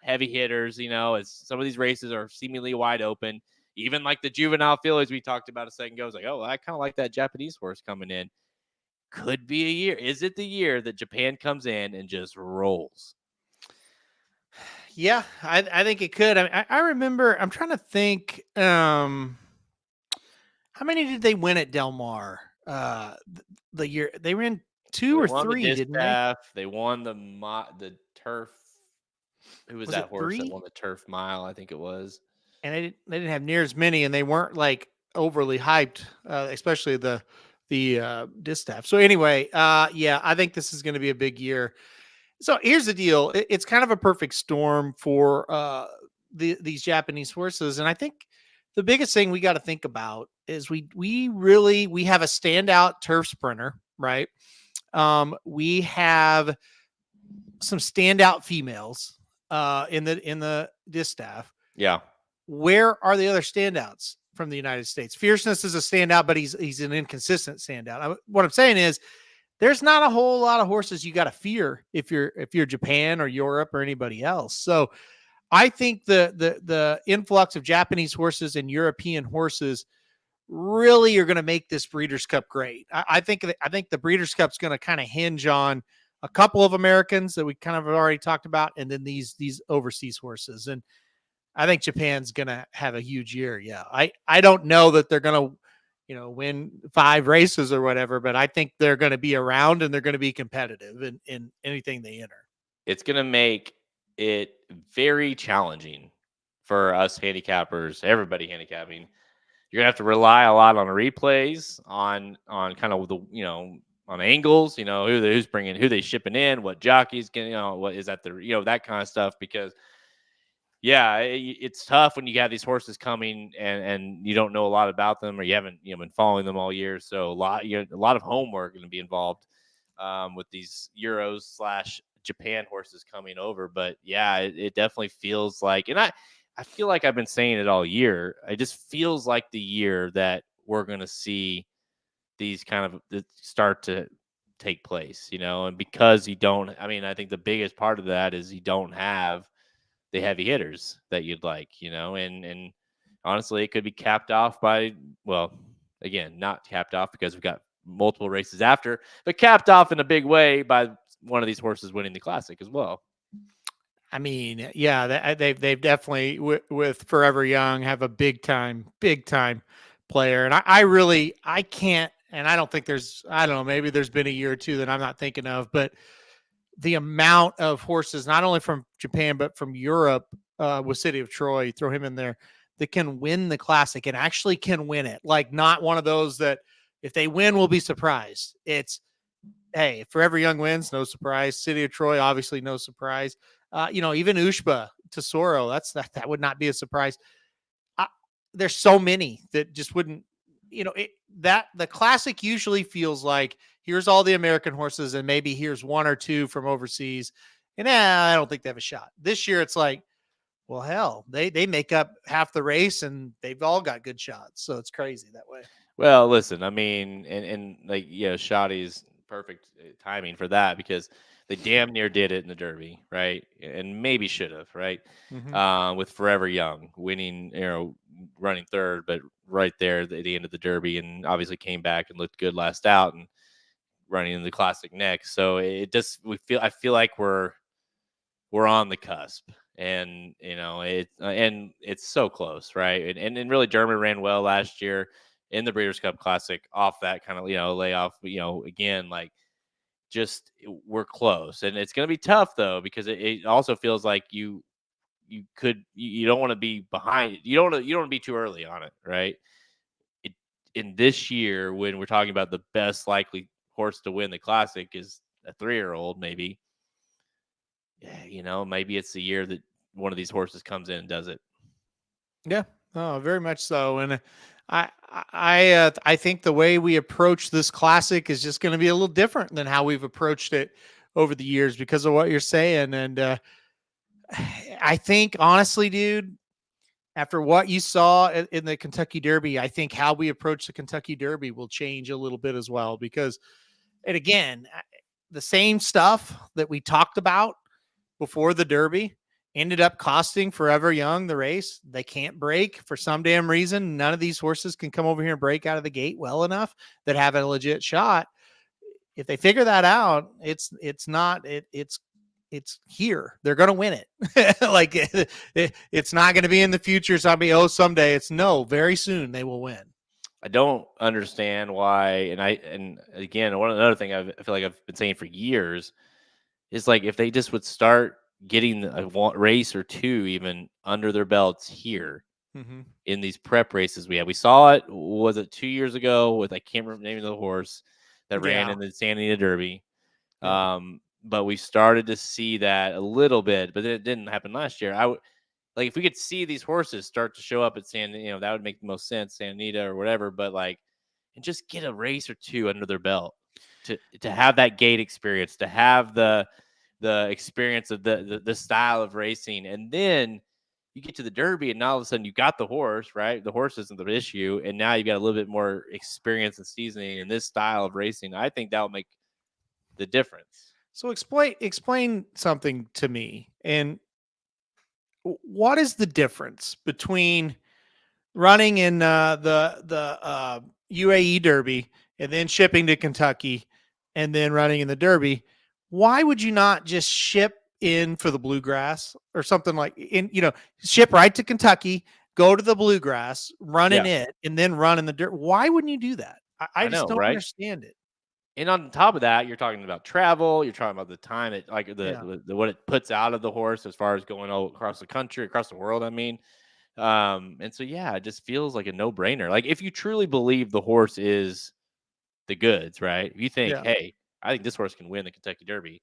heavy hitters, as some of these races are seemingly wide open. Even like the Juvenile fillies we talked about a second ago. It's like, I kind of like that Japanese horse coming in. Could be a year. Is it the year that Japan comes in and just rolls? Yeah, I think it could. I remember. I'm trying to think. How many did they win at Del Mar? The year they ran 2 or 3, didn't they? They won the turf. Who was that horse 3? that won the turf mile? I think it was. And they didn't have near as many, and they weren't overly hyped, especially the distaff. So anyway, I think this is going to be a big year. So here's the deal. It's kind of a perfect storm for these Japanese horses. And I think the biggest thing we got to think about is we have a standout turf sprinter, right? We have some standout females in the distaff. Yeah. Where are the other standouts from the United States? Fierceness is a standout, but he's an inconsistent standout. What I'm saying is, there's not a whole lot of horses you got to fear if you're Japan or Europe or anybody else. So I think the influx of Japanese horses and European horses really are going to make this Breeders' Cup great. I think the Breeders' Cup's going to kind of hinge on a couple of Americans that we kind of already talked about, and then these overseas horses. And I think Japan's going to have a huge year. Yeah. I don't know that they're going to, win 5 races or whatever, but I think they're going to be around and they're going to be competitive in anything they enter. It's going to make it very challenging for us handicappers, everybody handicapping. You're going to have to rely a lot on replays, on kind of on angles, who's bringing, who they shipping in, what jockeys can, what is that that kind of stuff, because it's tough when you have these horses coming and you don't know a lot about them, or you haven't been following them all year. So a lot of homework going to be involved with these Euros / Japan horses coming over. But it definitely feels like, and I feel like I've been saying it all year. It just feels like the year that we're going to see these kind of start to take place, and because I think the biggest part of that is you don't have the heavy hitters that you'd like, and honestly, it could be capped off by, again, not capped off because we've got multiple races after, but capped off in a big way by one of these horses winning the Classic as well. I mean, yeah, they've definitely with Forever Young have a big time player, and I can't, and I don't think I don't know, maybe there's been a year or two that I'm not thinking of, but the amount of horses, not only from Japan but from Europe, with City of Troy, throw him in there, that can win the classic and actually can win it. Like, not one of those that if they win, we'll be surprised. It's, hey, Forever Young wins, no surprise. City of Troy, obviously no surprise. Even Ushba Tesoro, that would not be a surprise. There's so many that just wouldn't, that the classic usually feels like here's all the American horses and maybe here's one or two from overseas. And I don't think they have a shot. This year it's like, well, hell, they make up half the race and they've all got good shots. So it's crazy that way. Well, listen, I mean, and like, Shotty's perfect timing for that because they damn near did it in the Derby, right? And maybe should have, right? With Forever Young winning, running third, but right there at the end of the Derby, and obviously came back and looked good last out and running in the Classic next. So I feel like we're on the cusp, and and it's so close, right? And really, German ran well last year in the Breeders' Cup Classic off that kind of layoff. Again, like, just we're close, and it's going to be tough though because it also feels like you don't want to be behind. You don't want to be too early on it, right? In this year, when we're talking about the best likely horse to win the Classic is a 3-year-old, maybe. Yeah, maybe it's the year that one of these horses comes in and does it. Yeah, very much so. And I think the way we approach this Classic is just going to be a little different than how we've approached it over the years because of what you're saying. And I think, honestly, dude, after what you saw in the Kentucky Derby, I think how we approach the Kentucky Derby will change a little bit as well because, and again, the same stuff that we talked about before the Derby ended up costing Forever Young the race. They can't break for some damn reason. None of these horses can come over here and break out of the gate well enough that have a legit shot. If they figure that out, it's here. They're going to win it. Like, it's not going to be in the future. It's not going to be, someday. It's no, very soon they will win. I don't understand why. And again, another thing I feel like I've been saying for years is, like, if they just would start getting a race or two even under their belts here in these prep races we saw it, was it 2 years ago with, I can't remember the name of the horse that ran in the Santa Anita Derby. But we started to see that a little bit, but it didn't happen last year. Like, if we could see these horses start to show up at that would make the most sense, Santa Anita or whatever, but and just get a race or two under their belt to have that gate experience, to have the experience of the style of racing. And then you get to the Derby and now all of a sudden you got the horse, right? The horse isn't the issue. And now you got a little bit more experience and seasoning in this style of racing. I think that will make the difference. So explain something to me. And what is the difference between running in the UAE Derby and then shipping to Kentucky and then running in the Derby? Why would you not just ship in for the Bluegrass or something ship right to Kentucky, go to the Bluegrass, run in it, and then run in the dirt? Why wouldn't you do that? I just don't understand it. And on top of that, you're talking about travel. You're talking about the time it what it puts out of the horse as far as going all across the country, across the world. I mean, and so it just feels like a no-brainer. Like, if you truly believe the horse is the goods, right? If you think, hey, I think this horse can win the Kentucky Derby,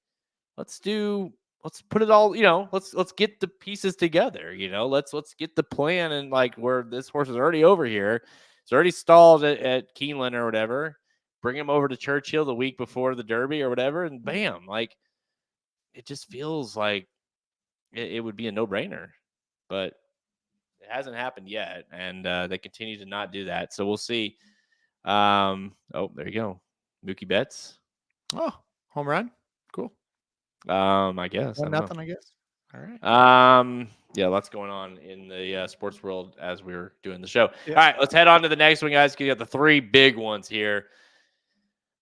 let's put it all. Let's get the pieces together. Let's get the plan, and where this horse is already over here, it's already stalled at Keeneland or whatever. Bring him over to Churchill the week before the Derby or whatever, and bam, it just feels like it would be a no-brainer, but it hasn't happened yet, and they continue to not do that. So we'll see. There you go, Mookie Betts. Oh, home run, cool. I guess nothing. I guess. All right. Yeah, lots going on in the sports world as we're doing the show. Yeah. All right, let's head on to the next one, guys. You got the three big ones here.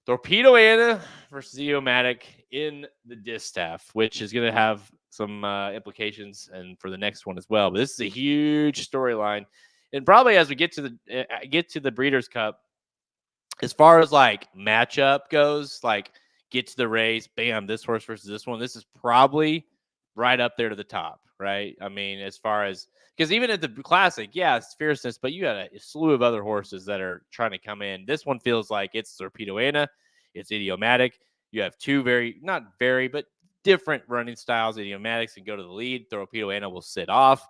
Torpedo Anna versus Eo-Matic in the distaff, which is going to have implications and for the next one as well. But this is a huge storyline, and probably as we get to the Breeders' Cup, as far as like matchup goes, like get to the race, bam, this horse versus this one, this is probably right up there to the top, right? I mean, as far as because even at the Classic, yeah, it's fierceness, but you got a slew of other horses that are trying to come in. This one feels like it's Torpedo Anna, it's Idiomatic. You have two not very, but different running styles. Idiomatics can go to the lead. Torpedo Anna will sit off.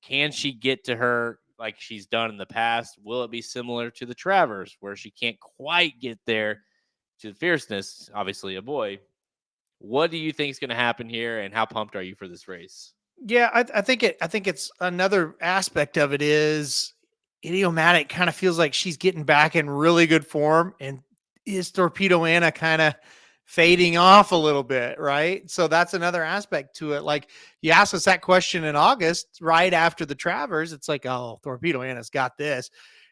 Can she get to her like she's done in the past? Will it be similar to the Travers, where she can't quite get there to the fierceness? Obviously, a boy. What do you think is going to happen here, and how pumped are you for this race? Yeah, I think it's another aspect of it is Idiomatic kind of feels like she's getting back in really good form, and is Torpedo Anna kind of fading off a little bit, right? So that's another aspect to it. Like you asked us that question in August, right after the Travers, it's like, oh, Torpedo Anna's got this.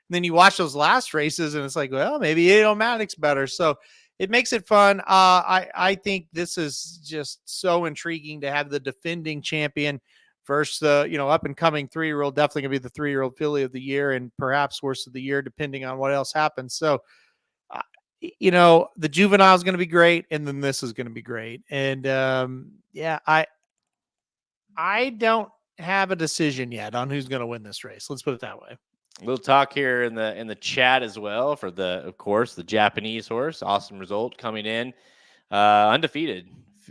And then you watch those last races, and it's like, well, maybe Idiomatic's better. So it makes it fun. I think this is just so intriguing to have the defending champion versus the up and coming 3-year-old. Definitely gonna be the 3-year-old filly of the year and perhaps horse of the year, depending on what else happens. So, the Juvenile is going to be great, and then this is going to be great. And yeah, I don't have a decision yet on who's going to win this race. Let's put it that way. We'll talk here in the chat as well for of course, the Japanese horse. Awesome result coming in, undefeated.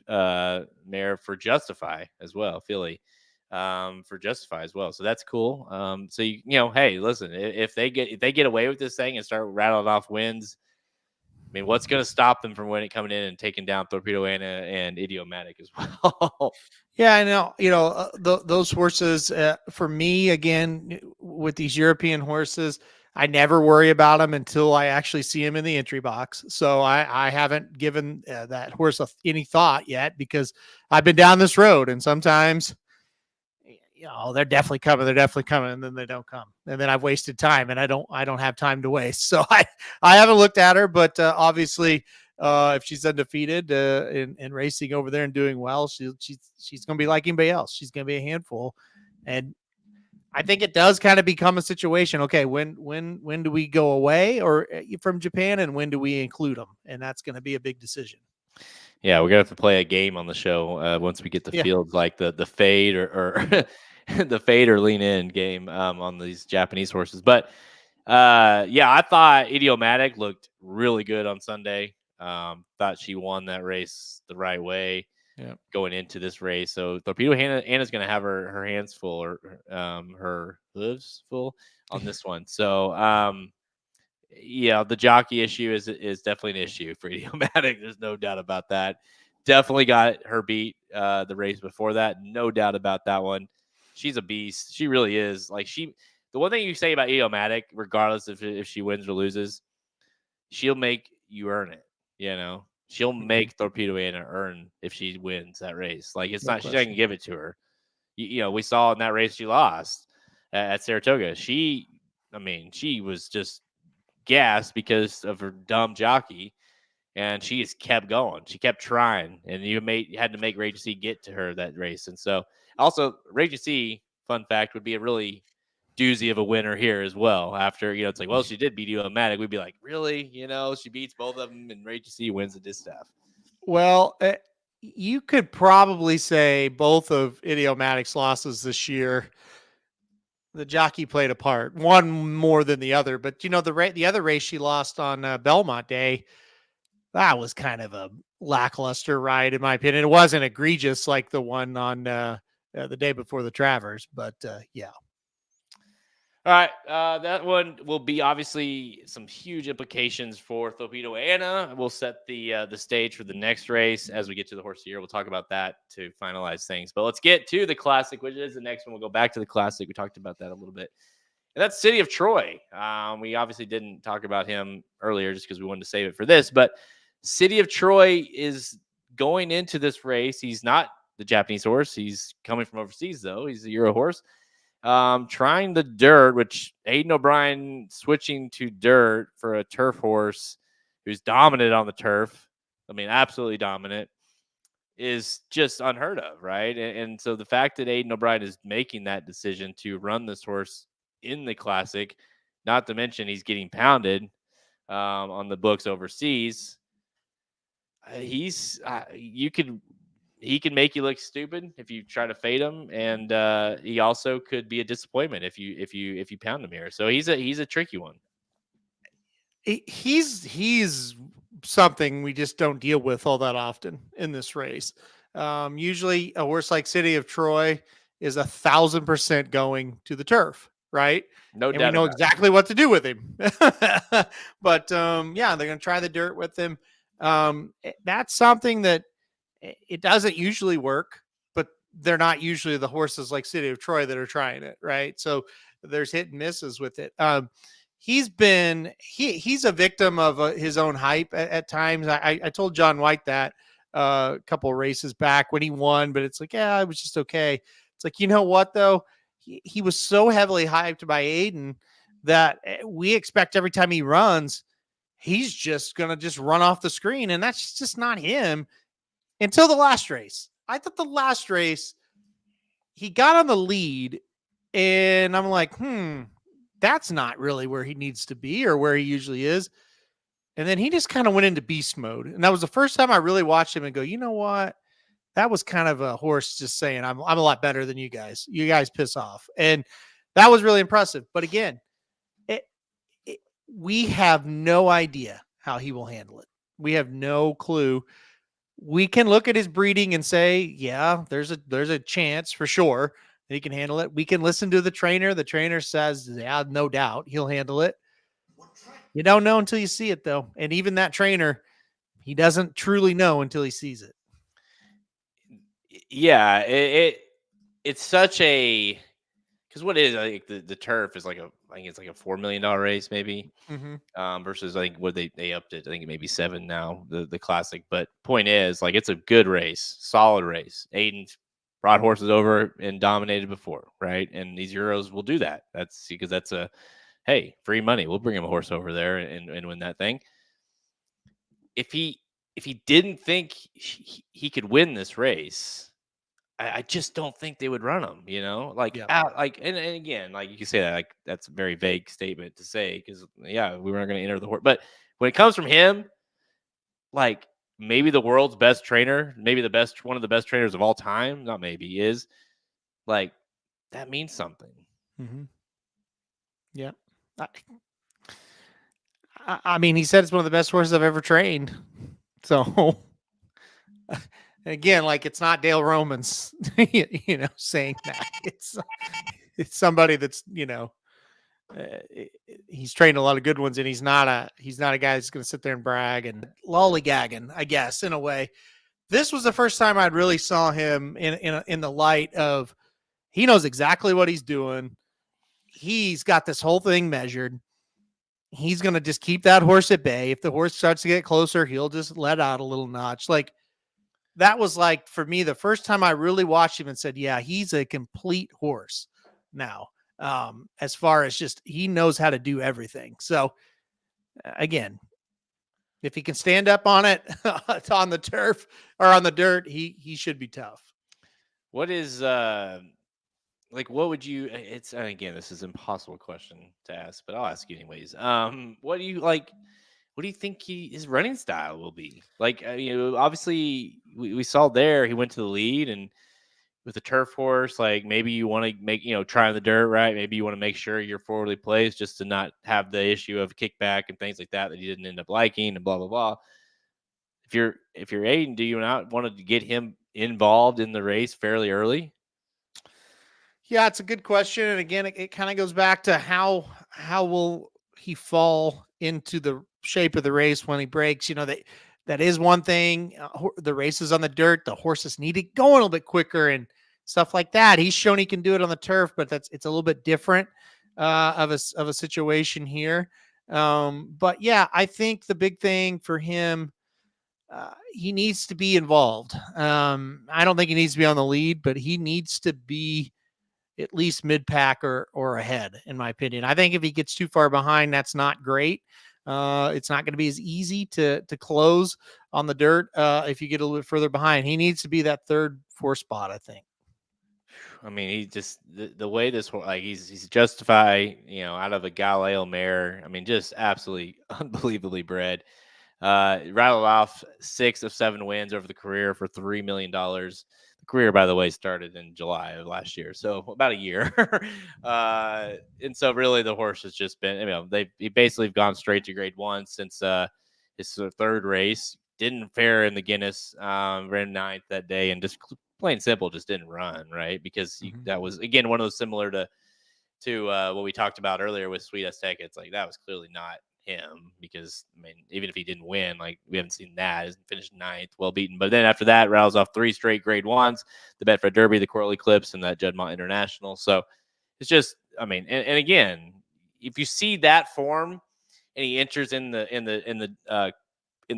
Mare for Justify as well, filly for Justify as well. So that's cool. So hey, listen, if they get away with this thing and start rattling off wins, I mean, what's going to stop them from coming in and taking down Torpedo Anna and Idiomatic as well? Yeah, I know. Those horses, for me, again, with these European horses, I never worry about them until I actually see them in the entry box. So I haven't given that horse any thought yet, because I've been down this road, and sometimes they're definitely coming. They're definitely coming. And then they don't come. And then I've wasted time, and I don't have time to waste. So I haven't looked at her, but obviously if she's undefeated in racing over there and doing well, she's going to be like anybody else. She's going to be a handful. And I think it does kind of become a situation. Okay. When do we go away or from Japan, and when do we include them? And that's going to be a big decision. Yeah, we're gonna have to play a game on the show once we get the fields, like the fade or the fade or lean in game on these Japanese horses. But I thought Idiomatic looked really good on Sunday. Thought she won that race the right way going into this race. So Torpedo Anna's gonna have her hands full, or her hooves full on this one. So the jockey issue is definitely an issue for Idiomatic. There's no doubt about that. Definitely got her beat the race before that. No doubt about that one. She's a beast. She really is. Like the one thing you say about Idiomatic, regardless if she wins or loses, she'll make you earn it. She'll make Torpedo Anna earn if she wins that race. Like it's not, she's not gonna give it to her. We saw in that race she lost at Saratoga. She was just gassed because of her dumb jockey, and she just kept going. She kept trying, and you had to make Raging Sea get to her that race. And so also Raging Sea, fun fact, would be a really doozy of a winner here as well. After it's like, well, she did beat Idiomatic. We'd be like, really? She beats both of them, and Raging Sea wins the distaff. Well, you could probably say both of Idiomatic's losses this year, the jockey played a part, one more than the other. But the other race she lost on Belmont Day, that was kind of a lackluster ride, in my opinion. It wasn't egregious like the one on the day before the Travers, but yeah. All right, that one will be obviously some huge implications for Torpedo Anna. We'll set the stage for the next race as we get to the horse of the year. We'll talk about that to finalize things. But let's get to the Classic, which is the next one. We'll go back to the Classic. We talked about that a little bit. And that's City of Troy. We obviously didn't talk about him earlier just because we wanted to save it for this. But City of Troy is going into this race. He's not the Japanese horse. He's coming from overseas, though. He's a Euro horse. Trying the dirt, which Aiden O'Brien switching to dirt for a turf horse who's dominant on the turf. I mean, absolutely dominant. is just unheard of, right? And so the fact that Aiden O'Brien is making that decision to run this horse in the Classic, not to mention he's getting pounded on the books overseas. He can make you look stupid if you try to fade him, and he also could be a disappointment if you pound him here. So he's a tricky one. He's something we just don't deal with all that often in this race. Usually a horse like City of Troy is 1,000% going to the turf, right? No And doubt. we know exactly what to do with him. But yeah, they're going to try the dirt with him. That's something that it doesn't usually work, but they're not usually the horses like City of Troy that are trying it, right? So there's hit and misses with it. He's a victim of his own hype at times. I told John White that a couple of races back when he won, but it's like, yeah, it was just okay. It's like, you know what though? He was so heavily hyped by Aiden that we expect every time he runs, he's just going to just run off the screen. And that's just not him until the last race. I thought the last race he got on the lead and I'm like, that's not really where he needs to be or where he usually is. And then he just kind of went into beast mode. And that was the first time I really watched him and go, you know what? That was kind of a horse just saying, I'm a lot better than you guys. You guys piss off. And that was really impressive. But again, we have no idea how he will handle it. We have no clue. We can look at his breeding and say, yeah, there's a chance for sure that he can handle it. We can listen to the trainer. The trainer says, yeah, no doubt he'll handle it. You don't know until you see it, though. And even that trainer, he doesn't truly know until he sees it. Yeah, it's such a, because what is, I think the turf is like I think it's like a $4 million race maybe, versus I think what they upped it. I think it may be 7 now, the Classic. But point is, like, it's a good race, solid race. Aiden's brought horses over and dominated before, right? And these Euros will do that. That's because that's a, hey, free money. We'll bring him a horse over there and win that thing. If he didn't think he could win this race, I just don't think they would run him, you know, and again, like you can say that, like, that's a very vague statement to say, because yeah, we weren't going to enter the horse. But when it comes from him, like, maybe the world's best trainer, maybe one of the best trainers of all time, not maybe, is like, that means something. Yeah. I mean, he said it's one of the best horses I've ever trained. So again, like, it's not Dale Romans, saying that. It's somebody that's, he's trained a lot of good ones, and he's not a guy that's going to sit there and brag and lollygagging, I guess, in a way. This was the first time I'd really saw him in the light of, he knows exactly what he's doing. He's got this whole thing measured. He's going to just keep that horse at bay. If the horse starts to get closer, he'll just let out a little notch. Like, that was, like, for me, the first time I really watched him and said, yeah, he's a complete horse now. As far as just, he knows how to do everything. So again, if he can stand up on it on the turf or on the dirt, he should be tough. What is, like, what would you, it's, again, this is an impossible question to ask, but I'll ask you anyways. What do you think his running style will be? Like, obviously we saw there, he went to the lead, and with a turf horse, like, maybe you want to make, try on the dirt, right? Maybe you want to make sure you're forwardly placed just to not have the issue of kickback and things like that he didn't end up liking, and blah, blah, blah. If you're Aiden, do you not want to get him involved in the race fairly early? Yeah, it's a good question. And again, it kind of goes back to how will he fall into the shape of the race when he breaks. That is one thing. The races on the dirt, the horses need it going a little bit quicker and stuff like that. He's shown he can do it on the turf, but it's a little bit different of a situation here. But yeah, I think the big thing for him, he needs to be involved. I don't think he needs to be on the lead, but he needs to be at least mid-pack or ahead, in my opinion. I think if he gets too far behind, that's not great. It's not going to be as easy to close on the dirt if you get a little bit further behind. He needs to be that third, fourth spot, I think. I mean, he just the way this like he's justified, out of a Galileo mare. I mean, just absolutely unbelievably bred. Rattled off 6 of 7 wins over the career for $3 million. The career, by the way, started in July of last year, so about a year. And so really the horse has just been, he basically gone straight to grade 1 since his third race. Didn't fare in the Guinness, ran 9th that day, and just plain simple just didn't run, right? Because that was, again, one of those similar to what we talked about earlier with Sweet Aztec. It's like that was clearly not him, because I mean, even if he didn't win, like we haven't seen that. He finished 9th, well beaten. But then after that, rattles off 3 straight grade 1s, the Baffert Derby, the Coral Eclipse, and that Juddmonte International. So it's just, I mean, and again, if you see that form and he enters in the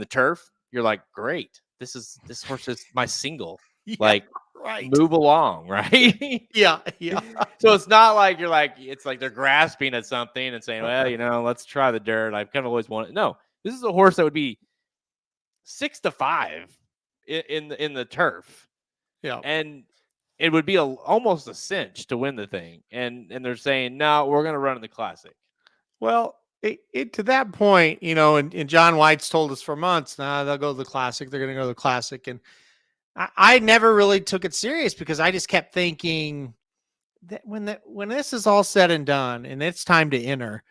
turf, you're like, great, this horse is my single. Yeah, like right. Move along, right? Yeah. So it's not like it's like they're grasping at something and saying, well, let's try the dirt. I've kind of always wanted. No, this is a horse that would be 6-5 in the turf. Yeah. And it would be almost a cinch to win the thing. And they're saying, no, we're going to run in the Classic. Well, to that point, and John White's told us for months, they'll go to the Classic. They're going to go to the Classic. And I never really took it serious, because I just kept thinking that when this is all said and done and it's time to enter,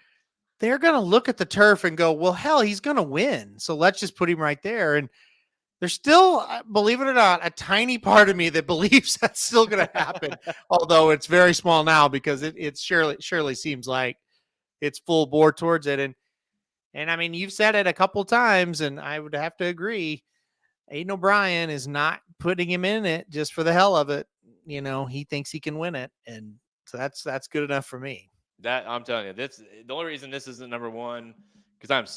they're going to look at the turf and go, well, hell, he's going to win. So let's just put him right there. And there's still, believe it or not, a tiny part of me that believes that's still going to happen. Although it's very small now, because it surely seems like it's full bore towards it. And I mean, you've said it a couple times, and I would have to agree. Aidan O'Brien is not putting him in it just for the hell of it. He thinks he can win it. And so that's good enough for me. That, I'm telling you, the only reason this isn't number 1, because I'm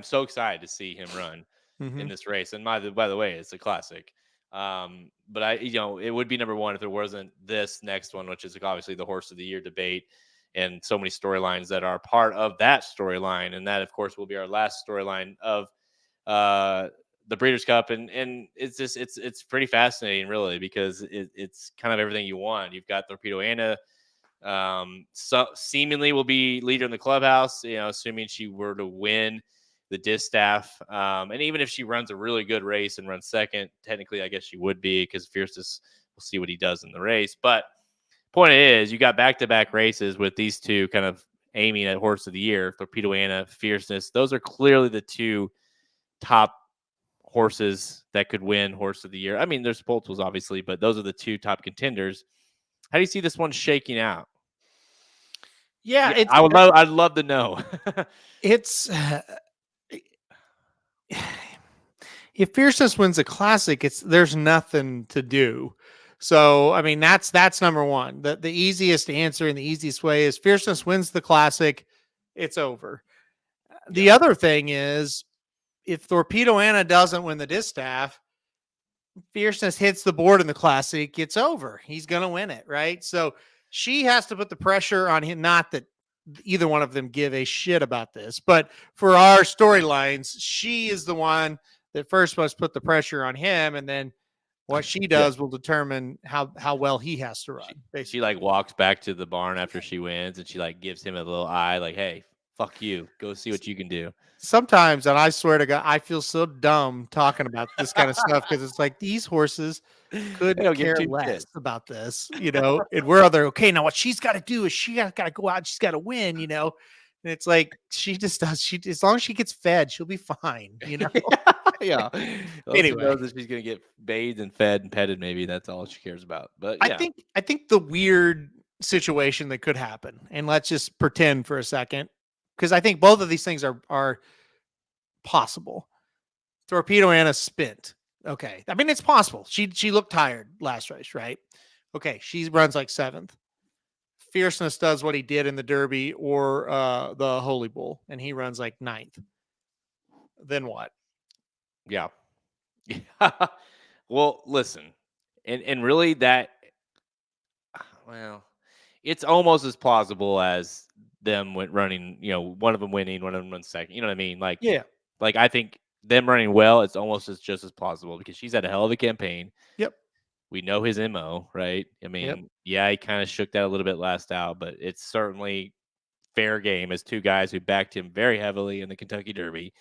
so excited to see him run in this race. And by the way, it's a Classic. But it would be number 1 if there wasn't this next one, which is obviously the Horse of the Year debate, and so many storylines that are part of that storyline. And that, of course, will be our last storyline of the Breeders' Cup. And it's just, it's pretty fascinating, really, because it's kind of everything you want. You've got Torpedo Anna, so seemingly will be leader in the clubhouse, assuming she were to win the distaff. And even if she runs a really good race and runs second, technically, I guess she would be, because Fierceness, we'll see what he does in the race. But point is, you got back-to-back races with these two kind of aiming at Horse of the Year, Torpedo Anna, Fierceness. Those are clearly the two top horses that could win Horse of the Year. I mean, there's multiples, obviously, but those are the two top contenders. How do you see this one shaking out? Yeah, I'd love to know. It's if Fierceness wins a Classic, there's nothing to do. So I mean, that's number 1. The easiest answer and the easiest way is Fierceness wins the Classic, it's over. The other thing is, if Torpedo Anna doesn't win the distaff, Fierceness hits the board in the Classic, it's over. He's going to win it, right? So she has to put the pressure on him. Not that either one of them give a shit about this, but for our storylines, she is the one that first must put the pressure on him, and then what she does will determine how well he has to run. She like walks back to the barn after she wins, and she like gives him a little eye, like, "Hey, fuck you. Go see what you can do." Sometimes, and I swear to God, I feel so dumb talking about this kind of stuff, because it's like these horses could care less about this, and we're other, okay, now what she's got to do is she got to go out and she's got to win, and it's like she just does. As long as she gets fed, she'll be fine, Yeah. Anyway, knows that she's gonna get bathed and fed and petted. Maybe that's all she cares about. But yeah. I think the weird situation that could happen, and let's just pretend for a second, because I think both of these things are possible. Torpedo Anna spent. Okay. I mean, it's possible. She looked tired last race, right? Okay. She runs like 7th. Fierceness does what he did in the Derby or the Holy Bull, and he runs like 9th. Then what? Yeah. Well, listen, and really it's almost as plausible as them went running, one of them winning, one of them runs second. You know what I mean? Like, Yeah. like I think them running well, it's almost just as plausible because she's had a hell of a campaign. Yep. We know his MO, right? I mean, yeah, he kind of shook that a little bit last out, but it's certainly fair game as two guys who backed him very heavily in the Kentucky Derby.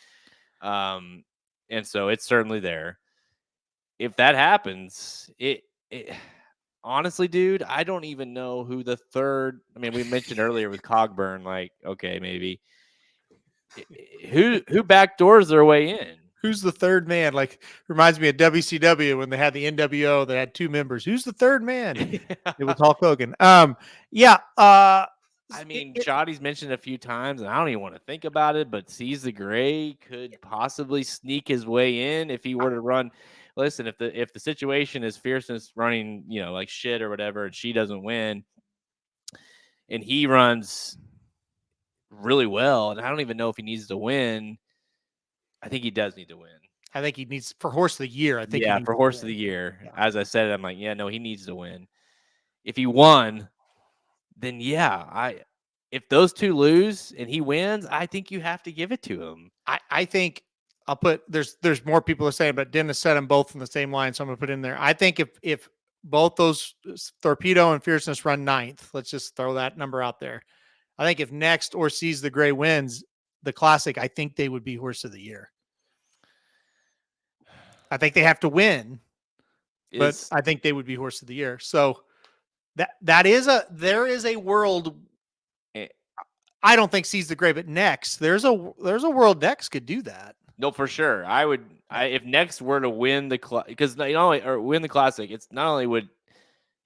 And so it's certainly there. If that happens, it honestly, dude, I don't even know who the third. I mean, we mentioned earlier with Cogburn, like, okay, maybe who backdoors their way in. Who's the third man? Like, reminds me of WCW when they had the NWO that had two members. Who's the third man? It was Hulk Hogan. Yeah. I mean, Shoddy's mentioned a few times, and I don't even want to think about it, but Seize the Gray could possibly sneak his way in if he were to run. Listen, if the situation is Fierceness running, like shit or whatever, and she doesn't win, and he runs really well, and I don't even know if he needs to win. I think he does need to win. I think he needs for horse of the year. I think for horse of the year. Yeah. As I said, I'm like, yeah, no, he needs to win. If he won, then if those two lose and he wins, I think you have to give it to him. I think I'll put there's more people are saying, but Dennis said them both in the same line, so I'm gonna put in there. I think if both those Torpedo and Fierceness run 9th, let's just throw that number out there. I think if Next or Seize the Gray wins the Classic, I think they would be horse of the year. I think they have to win, but I think they would be horse of the year. So there is a world. I don't think Seize the Gray, but Next there's a world Next could do that. No, for sure. If Next were to win because win the Classic, it's not only would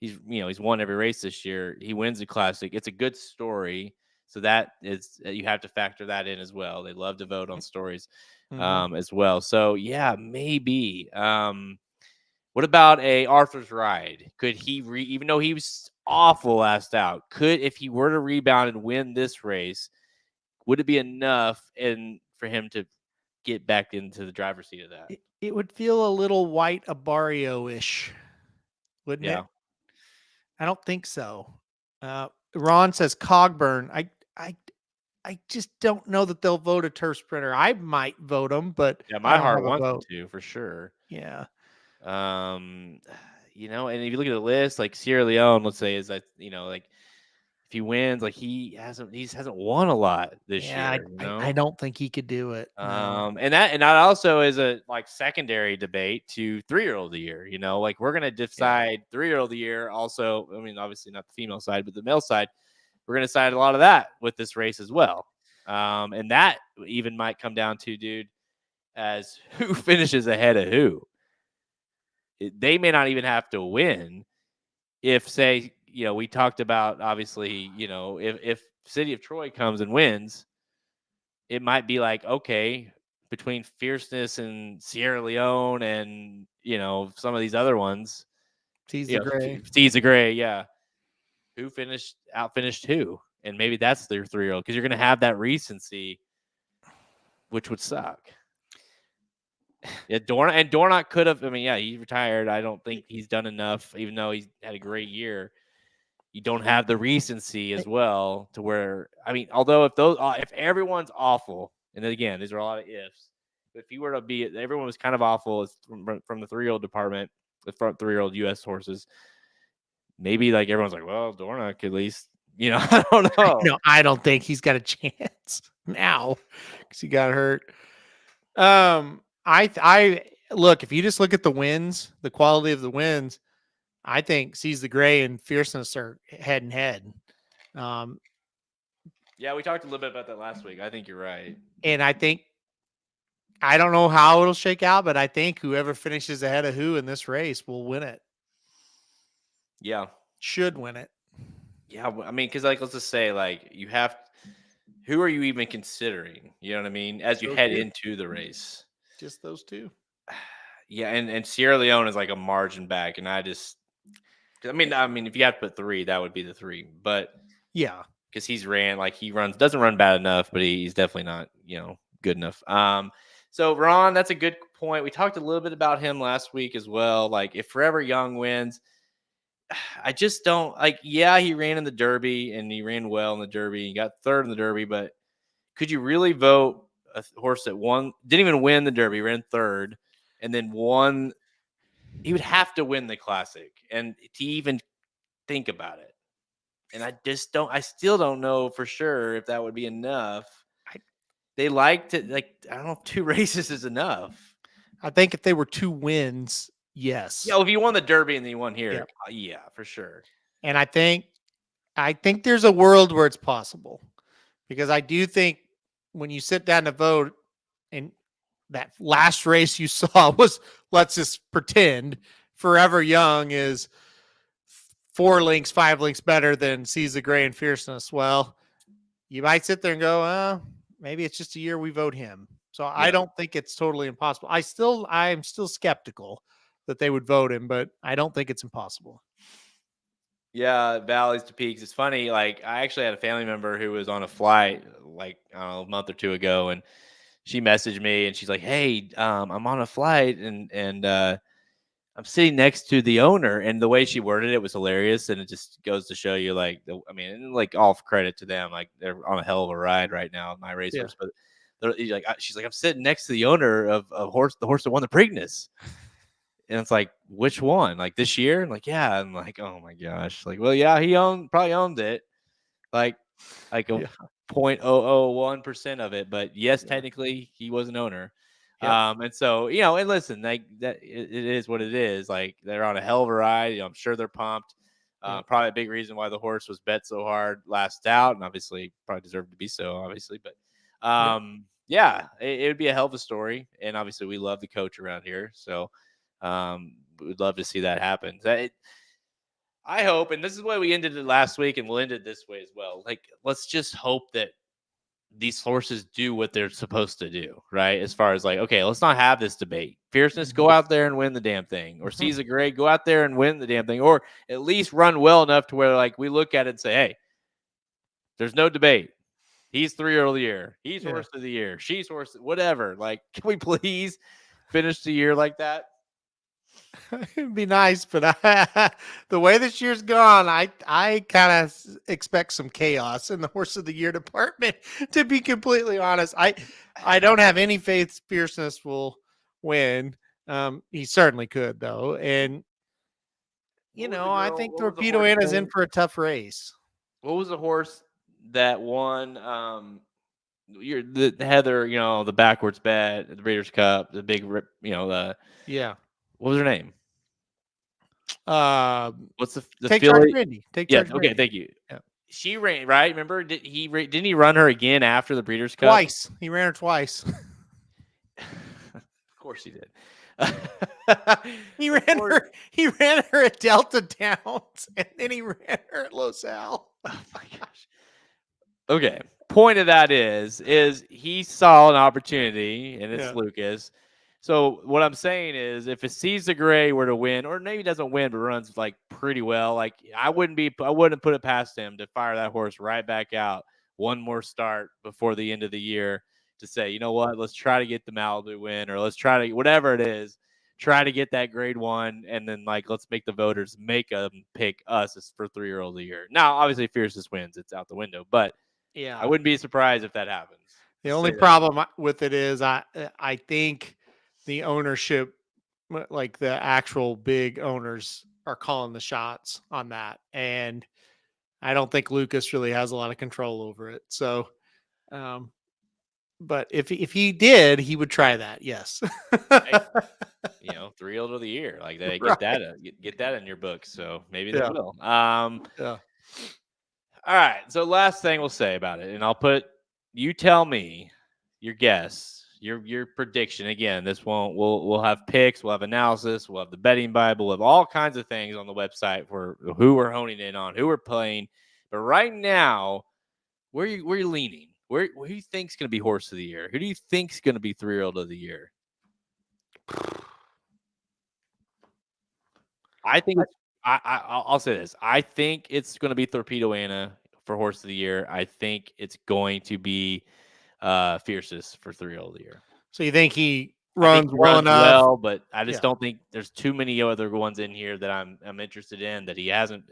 he's won every race this year. He wins the Classic. It's a good story. So that is, you have to factor that in as well. They love to vote on stories as well. So yeah, maybe. What about a Arthur's Ride? Could he even though he was awful last out, if he were to rebound and win this race, would it be enough for him to get back into the driver's seat of that? It would feel a little White Abarrio-ish, wouldn't it? I don't think so. Ron says Cogburn. I just don't know that they'll vote a turf sprinter. I might vote them, but yeah, my heart wants them to for sure. Yeah. And if you look at the list, like Sierra Leone, let's say, is that like if he wins, like he hasn't won a lot this year. I don't think he could do it. No. And that also is a secondary debate to 3-year-old of the year. Like we're gonna decide 3-year-old of the year. Also, I mean, obviously not the female side, but the male side. We're gonna decide a lot of that with this race as well. And that even might come down to, dude, as who finishes ahead of who. They may not even have to win if, say, we talked about, obviously, if City of Troy comes and wins, it might be like, okay, between Fierceness and Sierra Leone and, some of these other ones. Seize the Gray, yeah. Who outfinished who? And maybe that's their 3-year-old because you're going to have that recency, which would suck. Yeah, Dornoch could have. I mean, yeah, he's retired. I don't think he's done enough, even though he's had a great year. You don't have the recency as well to where, I mean, although if everyone's awful, and then again, these are a lot of ifs. But if you were to be, everyone was kind of awful from the 3-year-old department, the front 3-year-old U.S. horses. Maybe like everyone's like, well, Dornoch at least, I don't know. No, I don't think he's got a chance now because he got hurt. I look, if you just look at the wins, the quality of the wins, I think Seize the Gray and Fierceness are head and head. Yeah, we talked a little bit about that last week. I think you're right. And I don't know how it'll shake out, but I think whoever finishes ahead of who in this race will win it. Yeah. Should win it. Yeah. I mean, because let's just say who are you even considering? You know what I mean? As you head into the race. Just those two. Yeah. And Sierra Leone is like a margin back. And I mean, if you have to put 3, that would be the 3. But yeah, because doesn't run bad enough, but he's definitely not, good enough. So Ron, that's a good point. We talked a little bit about him last week as well. Like if Forever Young wins, I just don't like. Yeah, he ran in the Derby and he ran well in the Derby. He got third in the Derby, but could you really vote a horse that won, didn't even win the Derby, ran third, and then won? He would have to win the Classic, and to even think about it. And I still don't know for sure if that would be enough. They like to, like, I don't know if 2 races is enough. I think if they were 2 wins, yes. Yeah, well, if you won the Derby and then you won here, yeah, for sure. And I think there's a world where it's possible, because I do think when you sit down to vote and that last race you saw was, let's just pretend, Forever Young is 4 lengths, 5 lengths better than Seize the Gray and Fierceness. Well, you might sit there and go, maybe it's just a year we vote him. So I don't think it's totally impossible. I'm still skeptical that they would vote him, but I don't think it's impossible. Yeah, valleys to peaks. It's funny. Like, I actually had a family member who was on a flight, like, I don't know, a month or 2 ago, and she messaged me and she's like, "Hey, I'm on a flight and I'm sitting next to the owner." And the way she worded it was hilarious, and it just goes to show you, like, like, all credit to them. Like, they're on a hell of a ride right now, my racers. But she's like, "I'm sitting next to the owner of the horse that won the Preakness." And it's like, which one? Like, this year? And like, yeah. I'm like, oh my gosh. Like, well, yeah, he probably owned it. Like a 0.001% of it. But yes, technically he was an owner. And so, and listen, like, that it is what it is. Like, they're on a hell of a ride. I'm sure they're pumped. Probably a big reason why the horse was bet so hard last out, and obviously probably deserved to be so, obviously. But it would be a hell of a story. And obviously we love the coach around here. So we'd love to see that happen. I hope, and this is why we ended it last week, and we'll end it this way as well. Like, let's just hope that these horses do what they're supposed to do, right? As far as, like, okay, let's not have this debate. Fierceness, go out there and win the damn thing. Or Seize the Gray, go out there and win the damn thing. Or at least run well enough to where, like, we look at it and say, hey, there's no debate. He's 3-year-old of the year. He's horse of the year. She's horse, whatever. Like, can we please finish the year like that? It'd be nice, but the way this year's gone, I kind of expect some chaos in the horse of the year department. To be completely honest, I don't have any faith Fierceness will win. He certainly could, though, and I think Torpedo Anna's in for a tough race. What was the horse that won? The Heather, the backwards bet, the Breeders' Cup, the big, what was her name? What's the Take filly? Charge Randy. Take Charge Randy. Thank you. Yeah. She ran, right? Remember, didn't he run her again after the Breeders' Cup? Twice. He ran her twice. Of course he did. He ran her at Delta Downs, and then he ran her at Los Al. Oh my gosh. Okay. Point of that is he saw an opportunity, and it's Lucas. So what I'm saying is, if it Seize the Gray were to win, or maybe doesn't win but runs like pretty well, like, I wouldn't put it past him to fire that horse right back out one more start before the end of the year to say, you know what, let's try to get the Malibu win, or let's try to, whatever it is, try to get that grade 1, and then, like, let's make the voters make them pick us as for 3-year-old of the year. Now, obviously, Fierceness wins, it's out the window, but I wouldn't be surprised if that happens. The only problem with it is I think the ownership, like the actual big owners, are calling the shots on that, and I don't think Lucas really has a lot of control over it. So, but if he did, he would try that. Yes. 3-year-old of the year, like, they get that in your book. So maybe they will. All right. So last thing we'll say about it, and you tell me your guess, your prediction. Again, we'll have picks, we'll have analysis, we'll have the betting Bible, we'll have all kinds of things on the website for who we're honing in on, who we're playing. But right now, where are you leaning? Who do you think's going to be horse of the year? Who do you think's going to be 3-year-old of the year? I think I'll say this. I think it's going to be Torpedo Anna for horse of the year. I think it's going to be Fierceness for 3-year-old of the year. So you think he runs well enough. Well, but I just don't think there's too many other ones in here that I'm interested in that he hasn't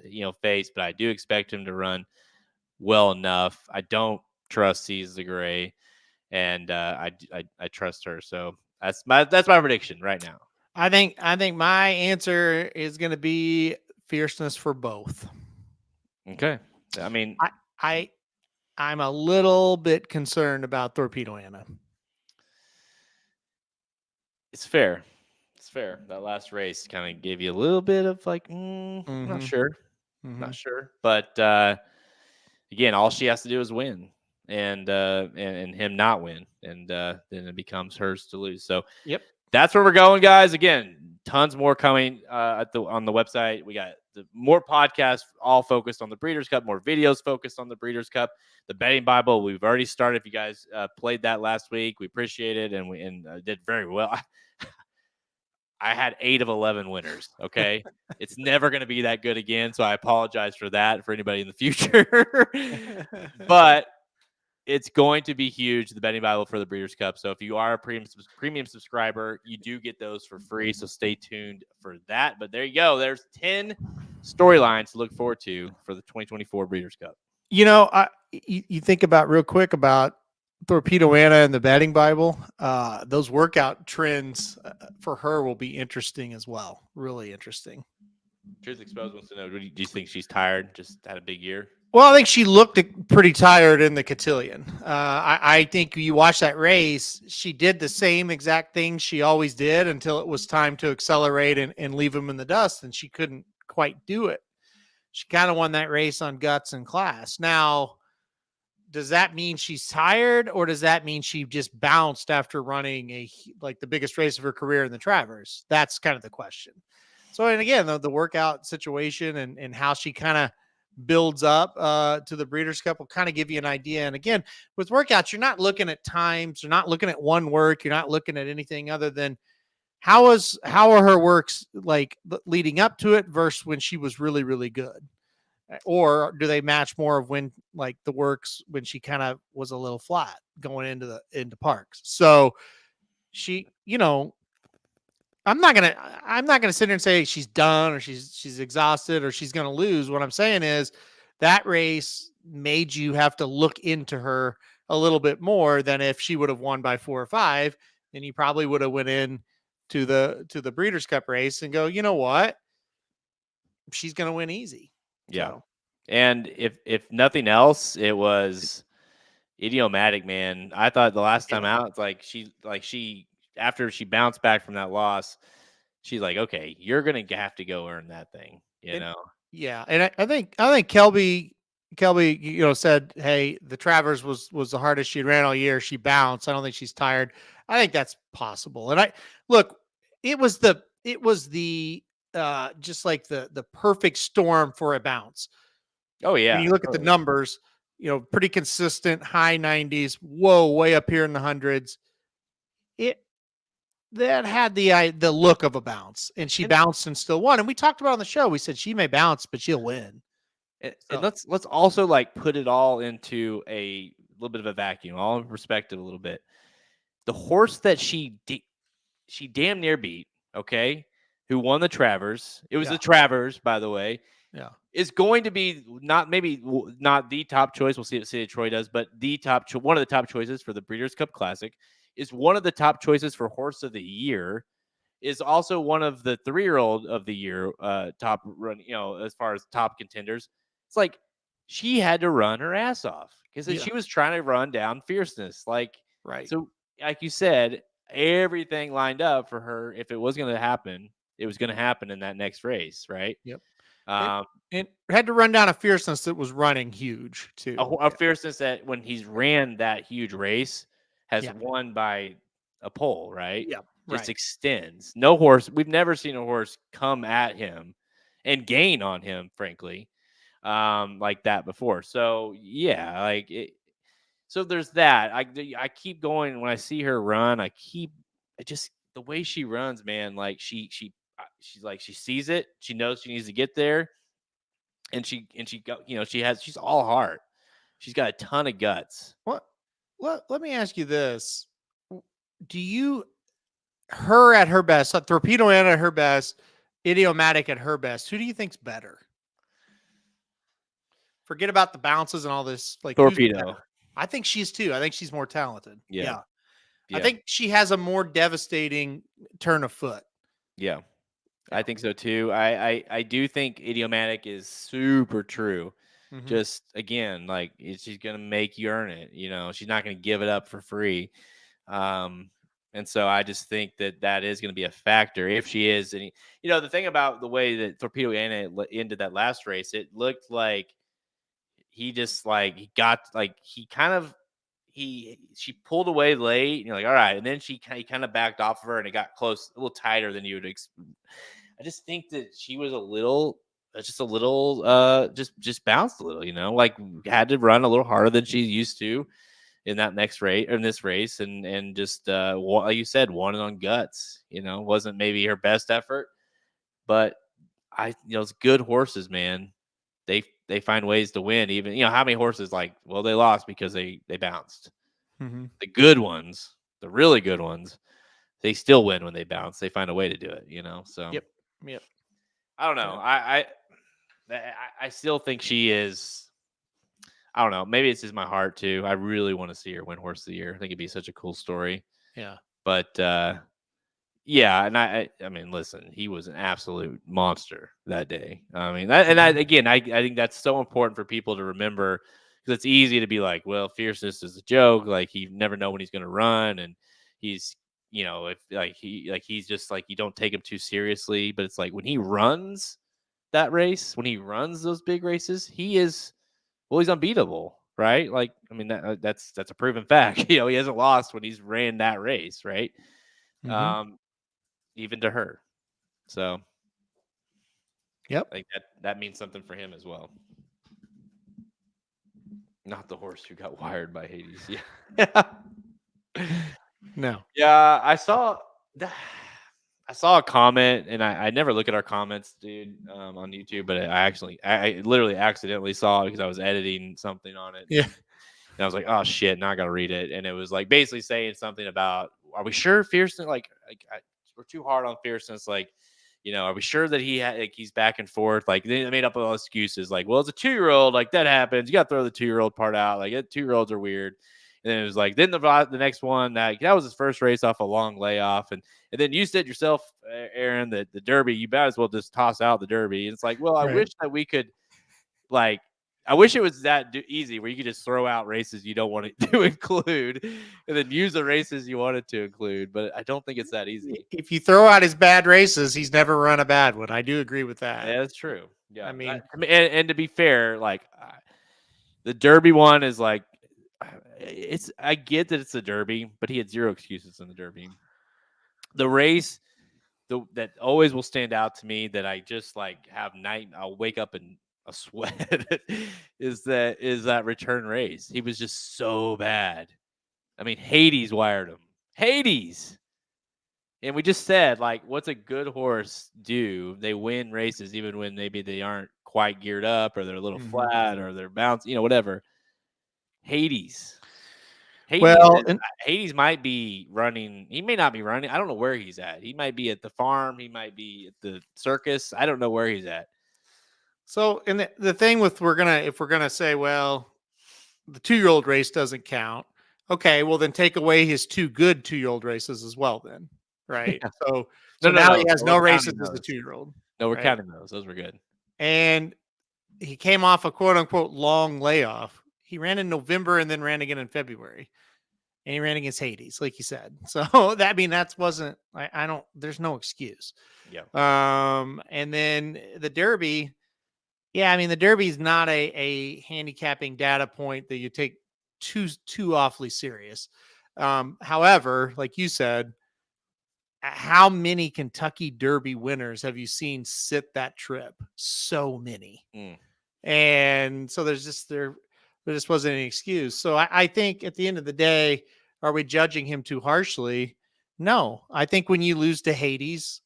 faced. But I do expect him to run well enough. I don't trust C's the Gray, and I trust her. So that's my prediction right now. I think my answer is going to be fierceness for both. Okay, I mean, I'm a little bit concerned about Torpedo Anna. It's fair. It's fair. That last race kind of gave you a little bit of like, not sure, not sure. But again, all she has to do is win, and him not win, and then it becomes hers to lose. So that's where we're going, guys. Again, tons more coming on the website. We got more podcasts all focused on the Breeders' Cup, more videos focused on the Breeders' Cup. The betting Bible, we've already started. If you guys played that last week, we appreciate it, and we did very well. I had 8 of 11 winners. Okay. It's never going to be that good again. So I apologize for that for anybody in the future, but it's going to be huge. The betting Bible for the Breeders' Cup. So if you are a premium subscriber, you do get those for free. So stay tuned for that. But there you go. There's 10 storylines to look forward to for the 2024 Breeders' Cup. You think about real quick about Torpedo Anna and the betting Bible. Those workout trends for her will be interesting as well. Really interesting. Truth Exposed wants to know, do you think she's tired? Just had a big year? Well, I think she looked pretty tired in the cotillion. I think you watch that race, she did the same exact thing she always did until it was time to accelerate and leave him in the dust, and she couldn't quite do it. She kind of won that race on guts and class. Now, does that mean she's tired, or does that mean she just bounced after running the biggest race of her career in the Travers? That's kind of the question. So, and again, the workout situation and how she kind of builds up to the Breeders' Cup will kind of give you an idea. And again, with workouts, you're not looking at times, you're not looking at one work, you're not looking at anything other than how are her works like leading up to it versus when she was really, really good. Or do they match more of when like the works when she kind of was a little flat going into parks? So she, I'm not gonna sit here and say she's done or she's exhausted or she's gonna lose. What I'm saying is that race made you have to look into her a little bit more than if she would have won by 4 or 5, and you probably would have went in to the Breeders' Cup race and go, you know what? She's gonna win easy. Yeah. So. And if nothing else, it was idiomatic, man. I thought the last time out, it's like she after she bounced back from that loss, she's like, okay, you're gonna have to go earn that thing, know. Yeah, and I think Kelby, said, hey, the Travers was the hardest she ran all year. She bounced. I don't think she's tired. I think that's possible. And it was the just like the perfect storm for a bounce. Oh yeah. When you look at the numbers, pretty consistent, high 90s, way up here in the hundreds. That had the look of a bounce, and she bounced and still won. And we talked about on the show. We said she may bounce, but she'll win. And let's also like put it all into a little bit of a vacuum, all in perspective a little bit. The horse that she damn near beat, okay, who won the Travers. It was the Travers, by the way. Yeah, is going to be not the top choice. We'll see what City Troy does, but one of the top choices for the Breeders' Cup Classic. Is one of the top choices for Horse of the Year, is also one of the 3-year-old of the year top run, as far as top contenders. It's like she had to run her ass off because she was trying to run down Fierceness. Right. So, like you said, everything lined up for her. If it was going to happen, it was going to happen in that next race, right? Yep. It had to run down a Fierceness that was running huge too. A Fierceness that when he's ran that huge race has won by a pole, right? Yeah. Just extends. No horse. We've never seen a horse come at him and gain on him, frankly, like that before. So yeah, so there's that. I keep going when I see her run. The way she runs, man. Like she's like she sees it. She knows she needs to get there, and she she's all heart. She's got a ton of guts. What? Let me ask you this: her at her best, Torpedo Anna at her best, Idiomatic at her best. Who do you think's better? Forget about the bounces and all this. Like Torpedo. I think she's too. I think she's more talented. Yeah. I think she has a more devastating turn of foot. Yeah. I think so too. I do think Idiomatic is super true. Mm-hmm. Just again, like she's gonna make you earn it. You know, she's not gonna give it up for free. And so I just think that is going to be a factor if she is. And you know, the thing about the way that Torpedo Anna ended that last race, it looked like he just like he got like he kind of she pulled away late. And you're like, all right, and then he kind of backed off of her, and it got close, a little tighter than you would expect. I just think that she was just bounced a little, you know, like had to run a little harder than she used to in that next race, or in this race, and just like you said, won it on guts. You know, wasn't maybe her best effort, but it's good horses, man. They find ways to win. Even, you know, how many horses like, well, they lost because they bounced. Mm-hmm. The good ones, the really good ones, they still win when they bounce. They find a way to do it, you know. So Yep. I don't know. I still think she is. I don't know. Maybe it's just my heart too. I really want to see her win Horse of the Year. I think it'd be such a cool story. Yeah. But yeah, and I mean, listen, he was an absolute monster that day. I mean, I think that's so important for people to remember, because it's easy to be like, well, fierceness is a joke. Like, you never know when he's going to run, and he's, you know, if he's just like, you don't take him too seriously. But it's like when he runs that race, when he runs those big races, he's unbeatable, right? Like, I mean, that's a proven fact. You know, he hasn't lost when he's ran that race, right? Mm-hmm. Even to her. So, yep, like that means something for him as well. Not the horse who got wired by Hades. Yeah. No. Yeah, I saw a comment, and I never look at our comments, dude, on YouTube, but I literally accidentally saw it because I was editing something on it. Yeah. And I was like, oh shit, now I gotta read it. And it was like basically saying something about, are we sure fierceness, we're too hard on fierceness, like, you know, are we sure that he's back and forth? Like, they made up all excuses, like, well, it's a 2-year-old, like that happens. You gotta throw the 2-year-old part out. Like, 2-year-olds are weird. And then it was like, then the next one, that was his first race off a long layoff. And then you said yourself, Aaron, that the Derby, you might as well just toss out the Derby. And it's like, well, I wish that we could, like, I wish it was that easy where you could just throw out races you don't want to include and then use the races you wanted to include. But I don't think it's that easy. If you throw out his bad races, he's never run a bad one. I do agree with that. Yeah, that's true. Yeah. I mean, and to be fair, like, the Derby one is like, I get that it's the Derby, but he had zero excuses in the Derby. The race that always will stand out to me, that I just like I'll wake up in a sweat is that return race. He was just so bad. I mean, Hades wired him. Hades. And we just said, like, what's a good horse do? They win races even when maybe they aren't quite geared up, or they're a little flat, or they're bouncing, you know, whatever. Hades, Hades might be running. He may not be running. I don't know where he's at. He might be at the farm. He might be at the circus. I don't know where he's at. So, and the thing with, if we're gonna say, well, the 2-year-old race doesn't count. Okay, well then take away his 2 good 2-year-old races as well, then, right? Yeah. So now he has no races as a 2-year-old. No, we're counting those. Those were good. And he came off a quote unquote long layoff. He ran in November and then ran again in February. And he ran against Hades, like you said. So there's no excuse. Yeah. And then the Derby, yeah, I mean, the Derby is not a handicapping data point that you take too awfully serious. However, like you said, how many Kentucky Derby winners have you seen sit that trip? So many. And so there just wasn't any excuse. So I think at the end of the day, are we judging him too harshly? No. I think when you lose to Hades,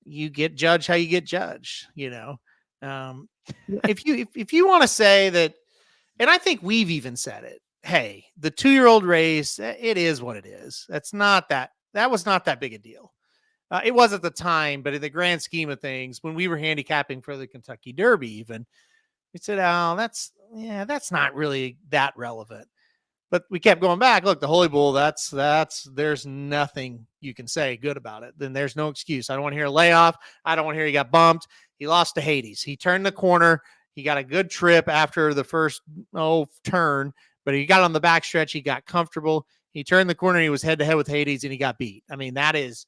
you get judged how you get judged, you know. If you want to say that, and I think we've even said it, hey, the 2-year-old race, it is what it is. That's not that that was not that big a deal. It was at the time, but in the grand scheme of things, when we were handicapping for the Kentucky Derby, even we said, "Oh, that's not really that relevant." But we kept going back. Look, the Holy Bull, there's nothing you can say good about it. Then there's no excuse. I don't want to hear a layoff. I don't want to hear he got bumped. He lost to Hades. He turned the corner. He got a good trip after the first turn, but he got on the backstretch. He got comfortable. He turned the corner. He was head to head with Hades, and he got beat. I mean, that is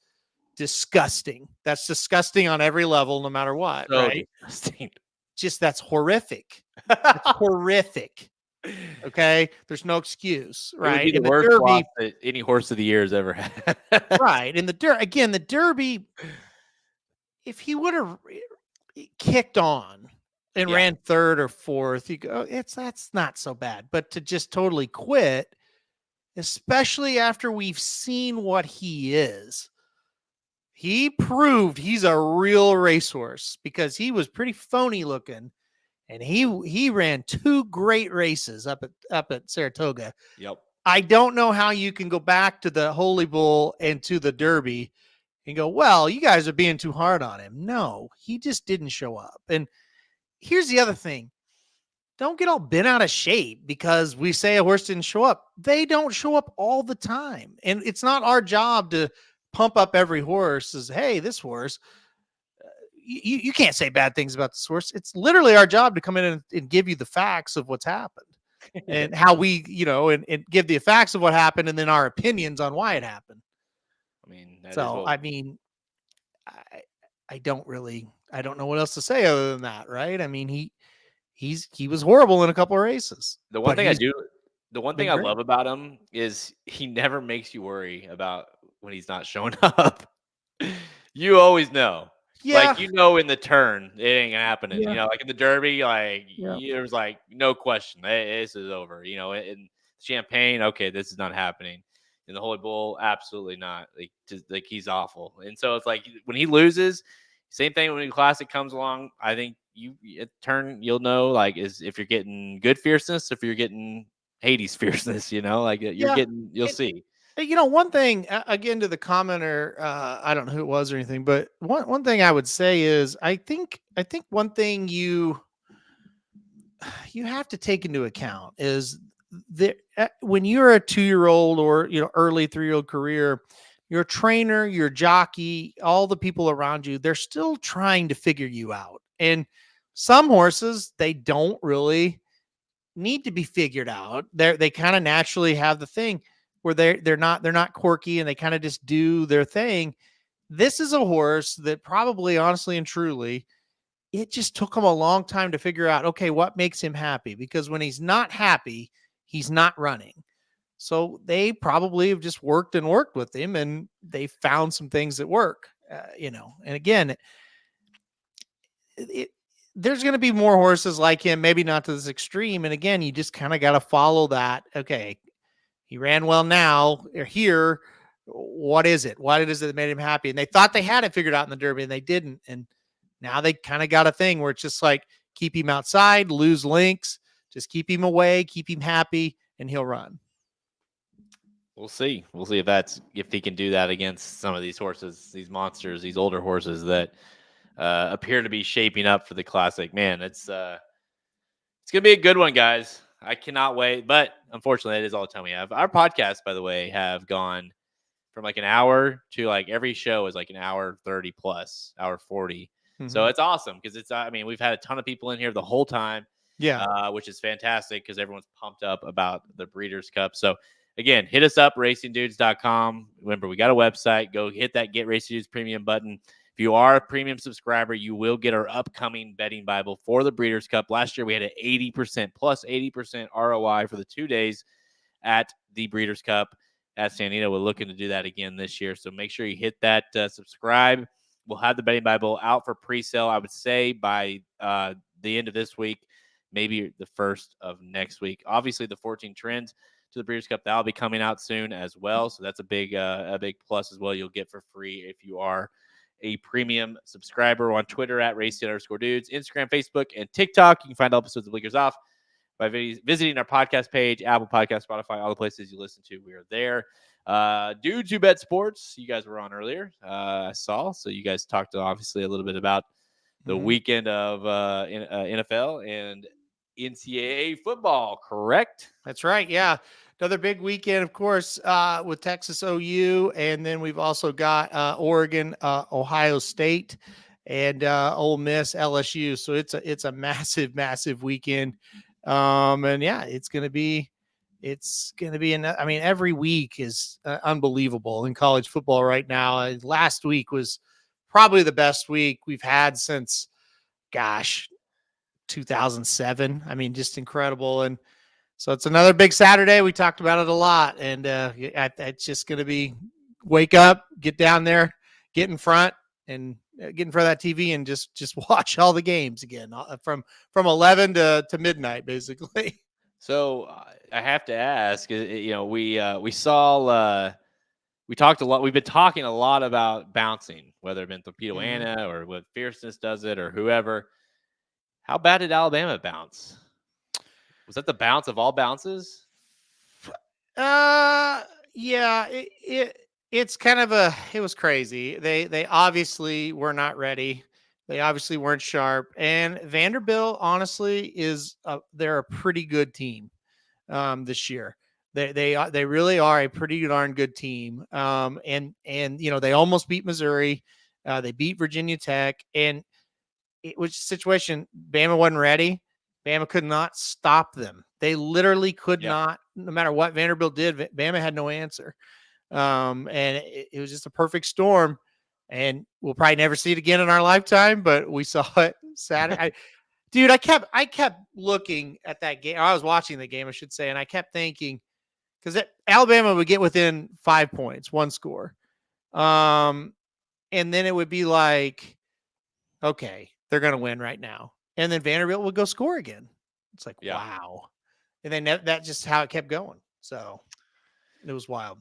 disgusting. That's disgusting on every level, no matter what. So right? Disgusting. Just that's horrific. It's horrific. Okay, there's no excuse, right? It would be the worst loss that any horse of the year has ever had. Right. In the Derby, if he would have kicked on and ran third or fourth, you go, that's not so bad. But to just totally quit, especially after we've seen what he is, he proved he's a real racehorse because he was pretty phony looking. And he ran 2 great races up at Saratoga. Yep. I don't know how you can go back to the Holy Bull and to the Derby and go, well, you guys are being too hard on him. No, he just didn't show up. And here's the other thing. Don't get all bent out of shape because we say a horse didn't show up. They don't show up all the time. And it's not our job to pump up every horse as, hey, this horse, you can't say bad things about the horse. It's literally our job to come in and give you the facts of what's happened and how we, and give the facts of what happened and then our opinions on why it happened. I mean, I don't know what else to say other than that. Right. I mean, he was horrible in a couple of races. The one thing I love about him is he never makes you worry about when he's not showing up. You always know. Yeah. Like, in the turn, it ain't happening. Yeah. Like in the Derby, there's no question. This is over. In Champagne, okay, this is not happening. In the Holy Bull, absolutely not. Like he's awful. And so it's like when he loses, same thing when the Classic comes along. I think you'll know is if you're getting good fierceness, if you're getting Hades fierceness. You'll see. One thing, again, to the commenter, I don't know who it was or anything, but one thing I would say is I think one thing you have to take into account is that when you're a 2-year-old or, early 3-year-old career, your trainer, your jockey, all the people around you, they're still trying to figure you out. And some horses, they don't really need to be figured out. They kind of naturally have the thing where they're not quirky and they kind of just do their thing. This is a horse that probably, honestly and truly, it just took him a long time to figure out, okay, what makes him happy? Because when he's not happy, he's not running. So they probably have just worked with him and they found some things that work, and again, there's going to be more horses like him, maybe not to this extreme. And again, you just kind of got to follow that. Okay, he ran well now or here. What is it? What is it that made him happy? And they thought they had it figured out in the Derby and they didn't. And now they kind of got a thing where it's just like, keep him outside, lose links, just keep him away, keep him happy, and he'll run. We'll see. We'll see if he can do that against some of these horses, these monsters, these older horses that appear to be shaping up for the Classic. Man, it's going to be a good one, guys. I cannot wait, but unfortunately, that is all the time we have. Our podcasts, by the way, have gone from an hour to every show is an hour 30 plus, hour 40. Mm-hmm. So it's awesome because we've had a ton of people in here the whole time. Yeah. Which is fantastic because everyone's pumped up about the Breeders' Cup. So again, hit us up, racingdudes.com. Remember, we got a website. Go hit that Get Racing Dudes premium button. If you are a premium subscriber, you will get our upcoming betting Bible for the Breeders' Cup. Last year, we had an 80% ROI for the 2 days at the Breeders' Cup at San Diego. We're looking to do that again this year. So make sure you hit that subscribe. We'll have the betting Bible out for pre-sale, I would say, by the end of this week, maybe the first of next week. Obviously, the 14 trends to the Breeders' Cup, that'll be coming out soon as well. So that's a big plus as well you'll get for free if you are a premium subscriber. On Twitter at @racing_dudes, Instagram, Facebook, and TikTok. You can find all episodes of Blinkers Off by visiting our podcast page, Apple Podcast, Spotify, all the places you listen to. We are there. Dudes Who Bet Sports, you guys were on earlier. I saw. So you guys talked obviously a little bit about the weekend of NFL and NCAA football, correct? That's right. Yeah. Another big weekend, of course, with Texas OU. And then we've also got Oregon, Ohio State, and Ole Miss, LSU. So it's a massive, massive weekend. And yeah, it's going to be, I mean, every week is unbelievable in college football right now. Last week was probably the best week we've had since, gosh, 2007. I mean, just incredible. And so it's another big Saturday. We talked about it a lot, and it's just going to be wake up, get down there, get in front, and get in front of that TV and just watch all the games again from 11 to midnight, basically. So I have to ask, we saw, we talked a lot. We've been talking a lot about bouncing, whether it been Torpedo Anna or what Fierceness does it or whoever. How bad did Alabama bounce? Was that the bounce of all bounces? Yeah, it's kind of it was crazy. They obviously were not ready. They obviously weren't sharp. And Vanderbilt, honestly, they're a pretty good team this year. They really are a pretty darn good team. And they almost beat Missouri. They beat Virginia Tech, and it was a situation. Bama wasn't ready. Bama could not stop them. They literally could not, no matter what Vanderbilt did, Bama had no answer. And it was just a perfect storm. And we'll probably never see it again in our lifetime, but we saw it Saturday. Dude, I kept looking at that game. I was watching the game, I should say, and I kept thinking, because Alabama would get within 5 points, one score. And then it would be like, okay, they're going to win right now. And then Vanderbilt would go score again. It's like, wow. And then that's just how it kept going. So it was wild.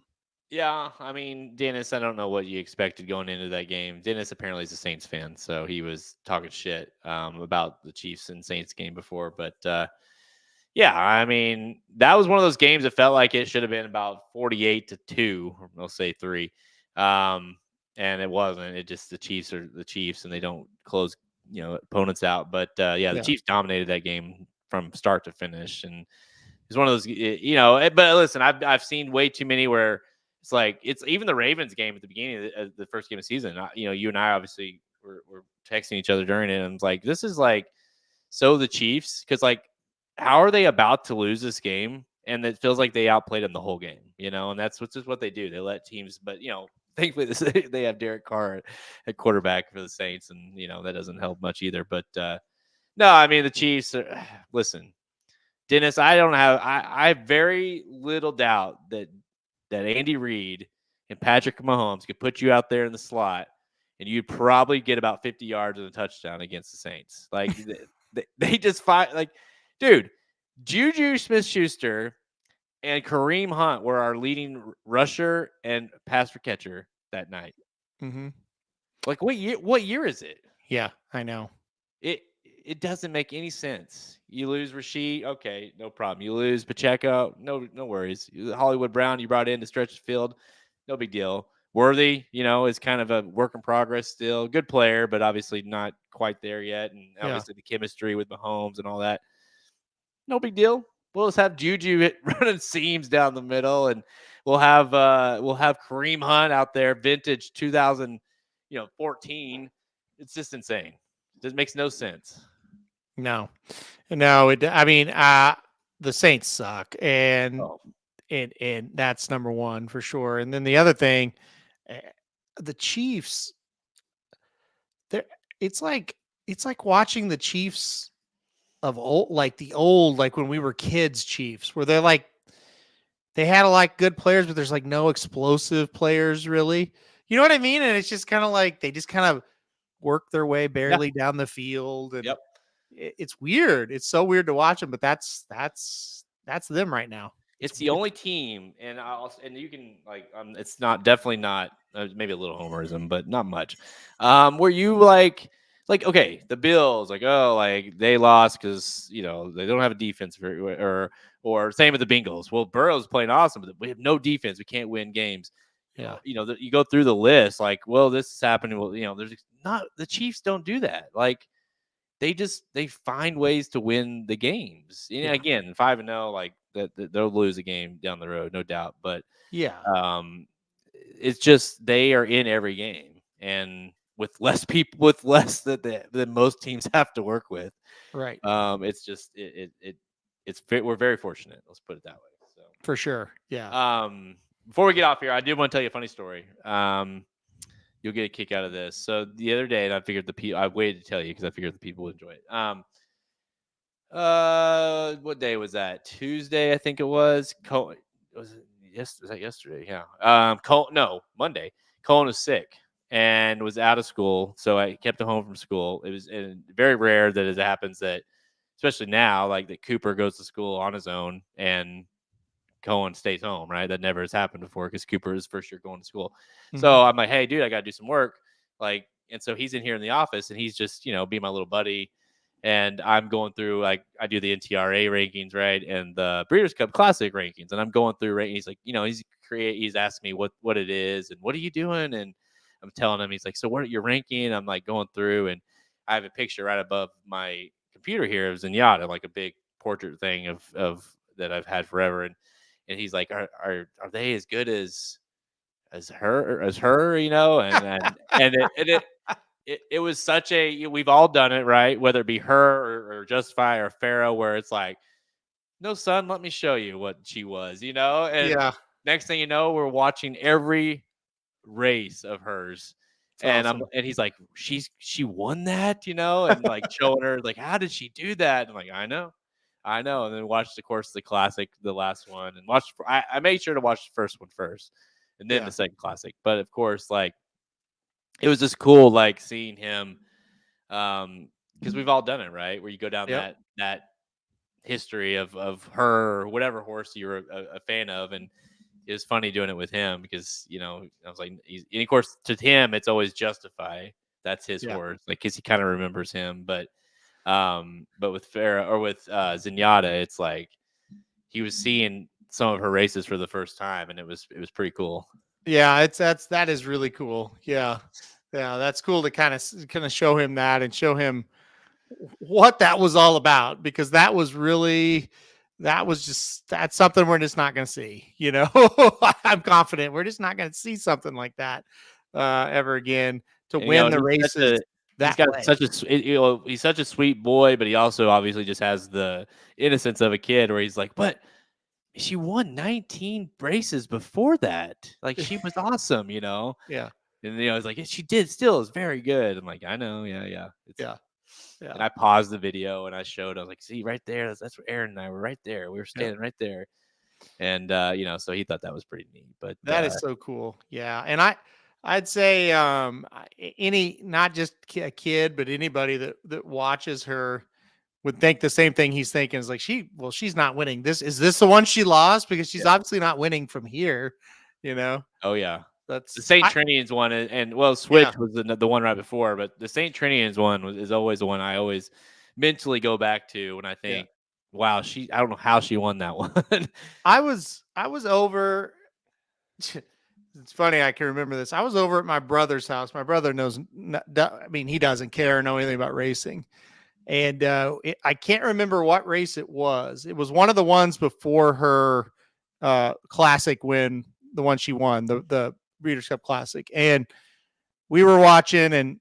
Yeah, I mean, Dennis, I don't know what you expected going into that game. Dennis apparently is a Saints fan, so he was talking shit about the Chiefs and Saints game before. But, yeah, I mean, that was one of those games that felt like it should have been about 48-2, or I'll say 3. And it wasn't. It just the Chiefs are the Chiefs, and they don't close opponents out. But, the Chiefs dominated that game from start to finish. And it's one of those, but listen, I've seen way too many where it's like, it's even the Ravens game at the beginning of the first game of the season. You and I obviously were texting each other during it. And it's like, this is like, so the Chiefs, because like, how are they about to lose this game? And it feels like they outplayed them the whole game, and that's just what they do. They let teams, but, thankfully they have Derek Carr at quarterback for the Saints. And, that doesn't help much either. But no, I mean, the Chiefs listen, Dennis, I have very little doubt that Andy Reid and Patrick Mahomes could put you out there in the slot and you'd probably get about 50 yards and a touchdown against the Saints. Like they just fight. Like, dude, Juju Smith-Schuster and Kareem Hunt were our leading rusher and pass catcher that night. Mm-hmm. Like, what year is it? Yeah, I know. It doesn't make any sense. You lose Rasheed, okay, no problem. You lose Pacheco, no worries. Hollywood Brown, you brought in to stretch the field, no big deal. Worthy, is kind of a work in progress still. Good player, but obviously not quite there yet. And obviously the chemistry with Mahomes and all that, no big deal. We'll just have Juju running seams down the middle, and we'll have Kareem Hunt out there, vintage 2014. It's just insane. It makes no sense. No. I mean, the Saints suck, and that's number one for sure. And then the other thing, the Chiefs. It's like watching the Chiefs of old, like when we were kids Chiefs, where they had good players, but there's no explosive players really. You know what I mean? And it's just kind of like they just kind of work their way barely down the field, and it's weird. It's so weird to watch them, but that's them right now. It's the only team, and you can it's definitely not maybe a little homerism, but not much. Where you okay, the Bills they lost because they don't have a defense or Or same with the Bengals. Well, Burrow's playing awesome, but we have no defense. We can't win games. Yeah. You go through the list like, well, this is happening. Well, there's not the Chiefs don't do that. Like they find ways to win the games. Yeah. Again, 5-0, like that they'll lose a game down the road, no doubt. But yeah, it's just they are in every game, and with less people, with less than most teams have to work with. right. It's just we're very fortunate. Let's put it that way. So For sure. Yeah. Before we get off here, I did want to tell you a funny story. You'll get a kick out of this. So the other day, and I figured I waited to tell you because I figured the people would enjoy it. What day was that? Tuesday, I think it was. Was that yesterday? Yeah. No, Monday. Colin was sick and was out of school, so I kept him home from school. It was very rare that it happens that, especially now, like that Cooper goes to school on his own and Cohen stays home, right? That never has happened before because Cooper is first year going to school. Mm-hmm. So I'm like, hey, dude, I got to do some work. Like, and so he's in here in the office and he's just, being my little buddy. And I'm going through, like, I do the NTRA rankings, right? And the Breeders' Cup Classic rankings. And I'm going through, right? And he's like, he's asked me what it is and what are you doing? And I'm telling him, he's like, so what are you ranking? I'm like going through and I have a picture right above my computer here of Zenyatta, like a big portrait thing of that I've had forever. And he's like, are they as good as her? And it was such a, we've all done it, right? Whether it be her or Justify or Pharaoh, where it's like, no, son, let me show you what she was, And Yeah. next thing you know, we're watching every race of hers. And awesome. and he's like, she won that, and like showing her, like, how did she do that? And I'm like, I know. And then watched, of course, the classic, the last one, and I made sure to watch the first one first, and then the second classic. But of course, like, it was just cool, like seeing him, because we've all done it, right? Where you go down that history of her, or whatever horse you were a fan of, and it was funny doing it with him because I was like, and of course to him it's always Justify. That's his horse, like, because he kind of remembers him, but with Farah or with Zenyatta, it's like he was seeing some of her races for the first time, and it was pretty cool. Yeah, that is really cool. Yeah, that's cool to kind of show him that and show him what that was all about, because that's something we're just not going to see. I'm confident we're just not going to see something like that ever again to win the races. He's such a sweet boy, but he also obviously just has the innocence of a kid where he's like, but she won 19 races before that. Like, she was awesome, Yeah. And it's like, she did still is very good. I'm like, I know. Yeah. Yeah. And I paused the video and I showed, I was like, see right there, that's where Aaron and I were right there. We were standing right there. And so he thought that was pretty neat. But that is so cool. Yeah. And I'd say not just a kid, but anybody that watches her would think the same thing he's thinking, is like, she's not winning. Is this the one she lost? Because she's obviously not winning from here, Oh yeah. That's the St. Trinian's one, and Switch was the one right before, but the St. Trinian's one is always the one I always mentally go back to when I think, wow, I don't know how she won that one. I was over. It's funny, I can remember this. I was over at my brother's house. My brother knows, he doesn't care or know anything about racing. And I can't remember what race it was. It was one of the ones before her classic win, the one she won, the Breeders' Cup Classic. And we were watching, and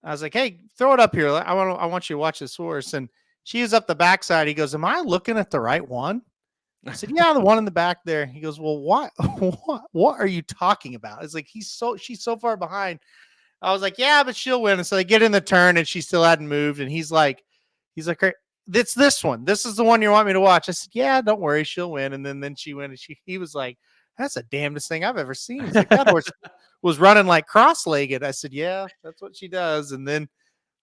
I was like, hey, throw it up here. I want you to watch this horse. And she is up the backside. He goes, am I looking at the right one? I said, yeah, the one in the back there. He goes, well, what are you talking about? It's like, she's so far behind. I was like, yeah, but she'll win. And so they get in the turn and she still hadn't moved. And he's like, it's this one. This is the one you want me to watch. I said, yeah, don't worry, she'll win. And then she went, and he was like, that's the damnedest thing I've ever seen. He's like, that horse was running like cross-legged. I said, yeah, that's what she does. And then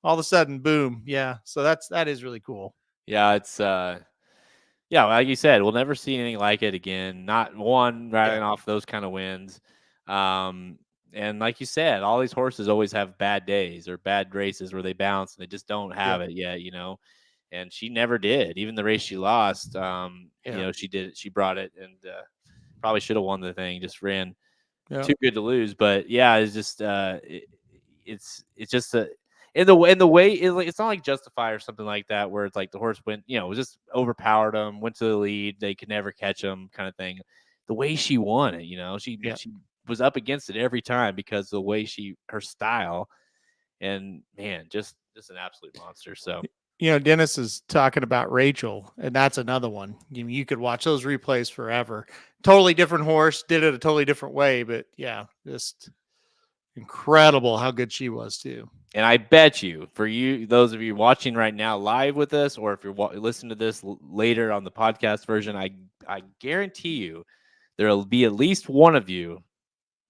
all of a sudden, boom. Yeah. So that is really cool. Yeah. It's, like you said, we'll never see anything like it again. Not one riding off those kind of wins. And like you said, all these horses always have bad days or bad races where they bounce and they just don't have it yet, and she never did. Even the race she lost, she brought it, and probably should have won the thing. Just ran too good to lose. But yeah, it's just it's just in the way it's not like Justify or something like that, where it's like the horse went, just overpowered them, went to the lead, they could never catch them, kind of thing. The way she won it, she was up against it every time because the way her style, and man, just an absolute monster. So. Dennis is talking about Rachel, and that's another one. You could watch those replays forever. Totally different horse, did it a totally different way, but yeah, just incredible how good she was too. And I bet you, for those of you watching right now live with us, or if you're listening to this later on the podcast version, I guarantee you there will be at least one of you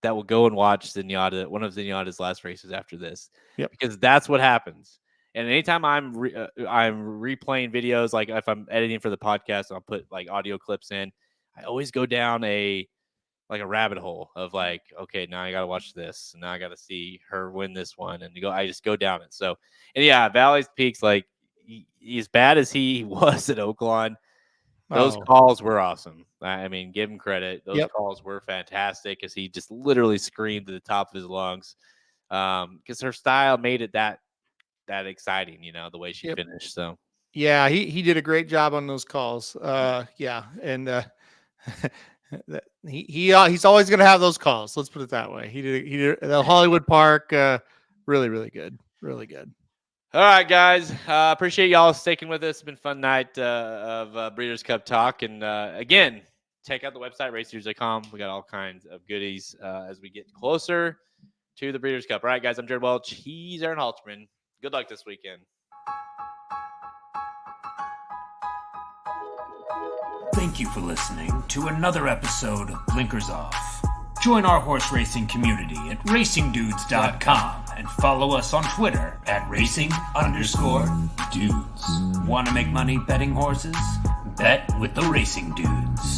that will go and watch one of Zenyatta's last races after this. Yep. Because that's what happens. And anytime I'm replaying videos, like if I'm editing for the podcast, I'll put like audio clips in. I always go down a rabbit hole of like, okay, now I got to watch this. And now I got to see her win this one. And I just go down it. So, and yeah, Valley's Peaks, like as bad as he was at Oaklawn, those calls were awesome. I mean, give him credit. Those calls were fantastic because he just literally screamed at the top of his lungs because her style made it that exciting, the way she finished. So yeah, he did a great job on those calls. And he's always going to have those calls. Let's put it that way. He did the Hollywood Park. Really, really good. Really good. All right, guys. Appreciate y'all sticking with us. It's been a fun night of Breeders' Cup talk. And again, check out the website, raceseries.com. We got all kinds of goodies as we get closer to the Breeders' Cup. All right, guys. I'm Jared Welch. He's Aaron Halterman. Good luck this weekend. Thank you for listening to another episode of Blinkers Off. Join our horse racing community at racingdudes.com and follow us on Twitter at @racing_dudes. Want to make money betting horses? Bet with the Racing Dudes.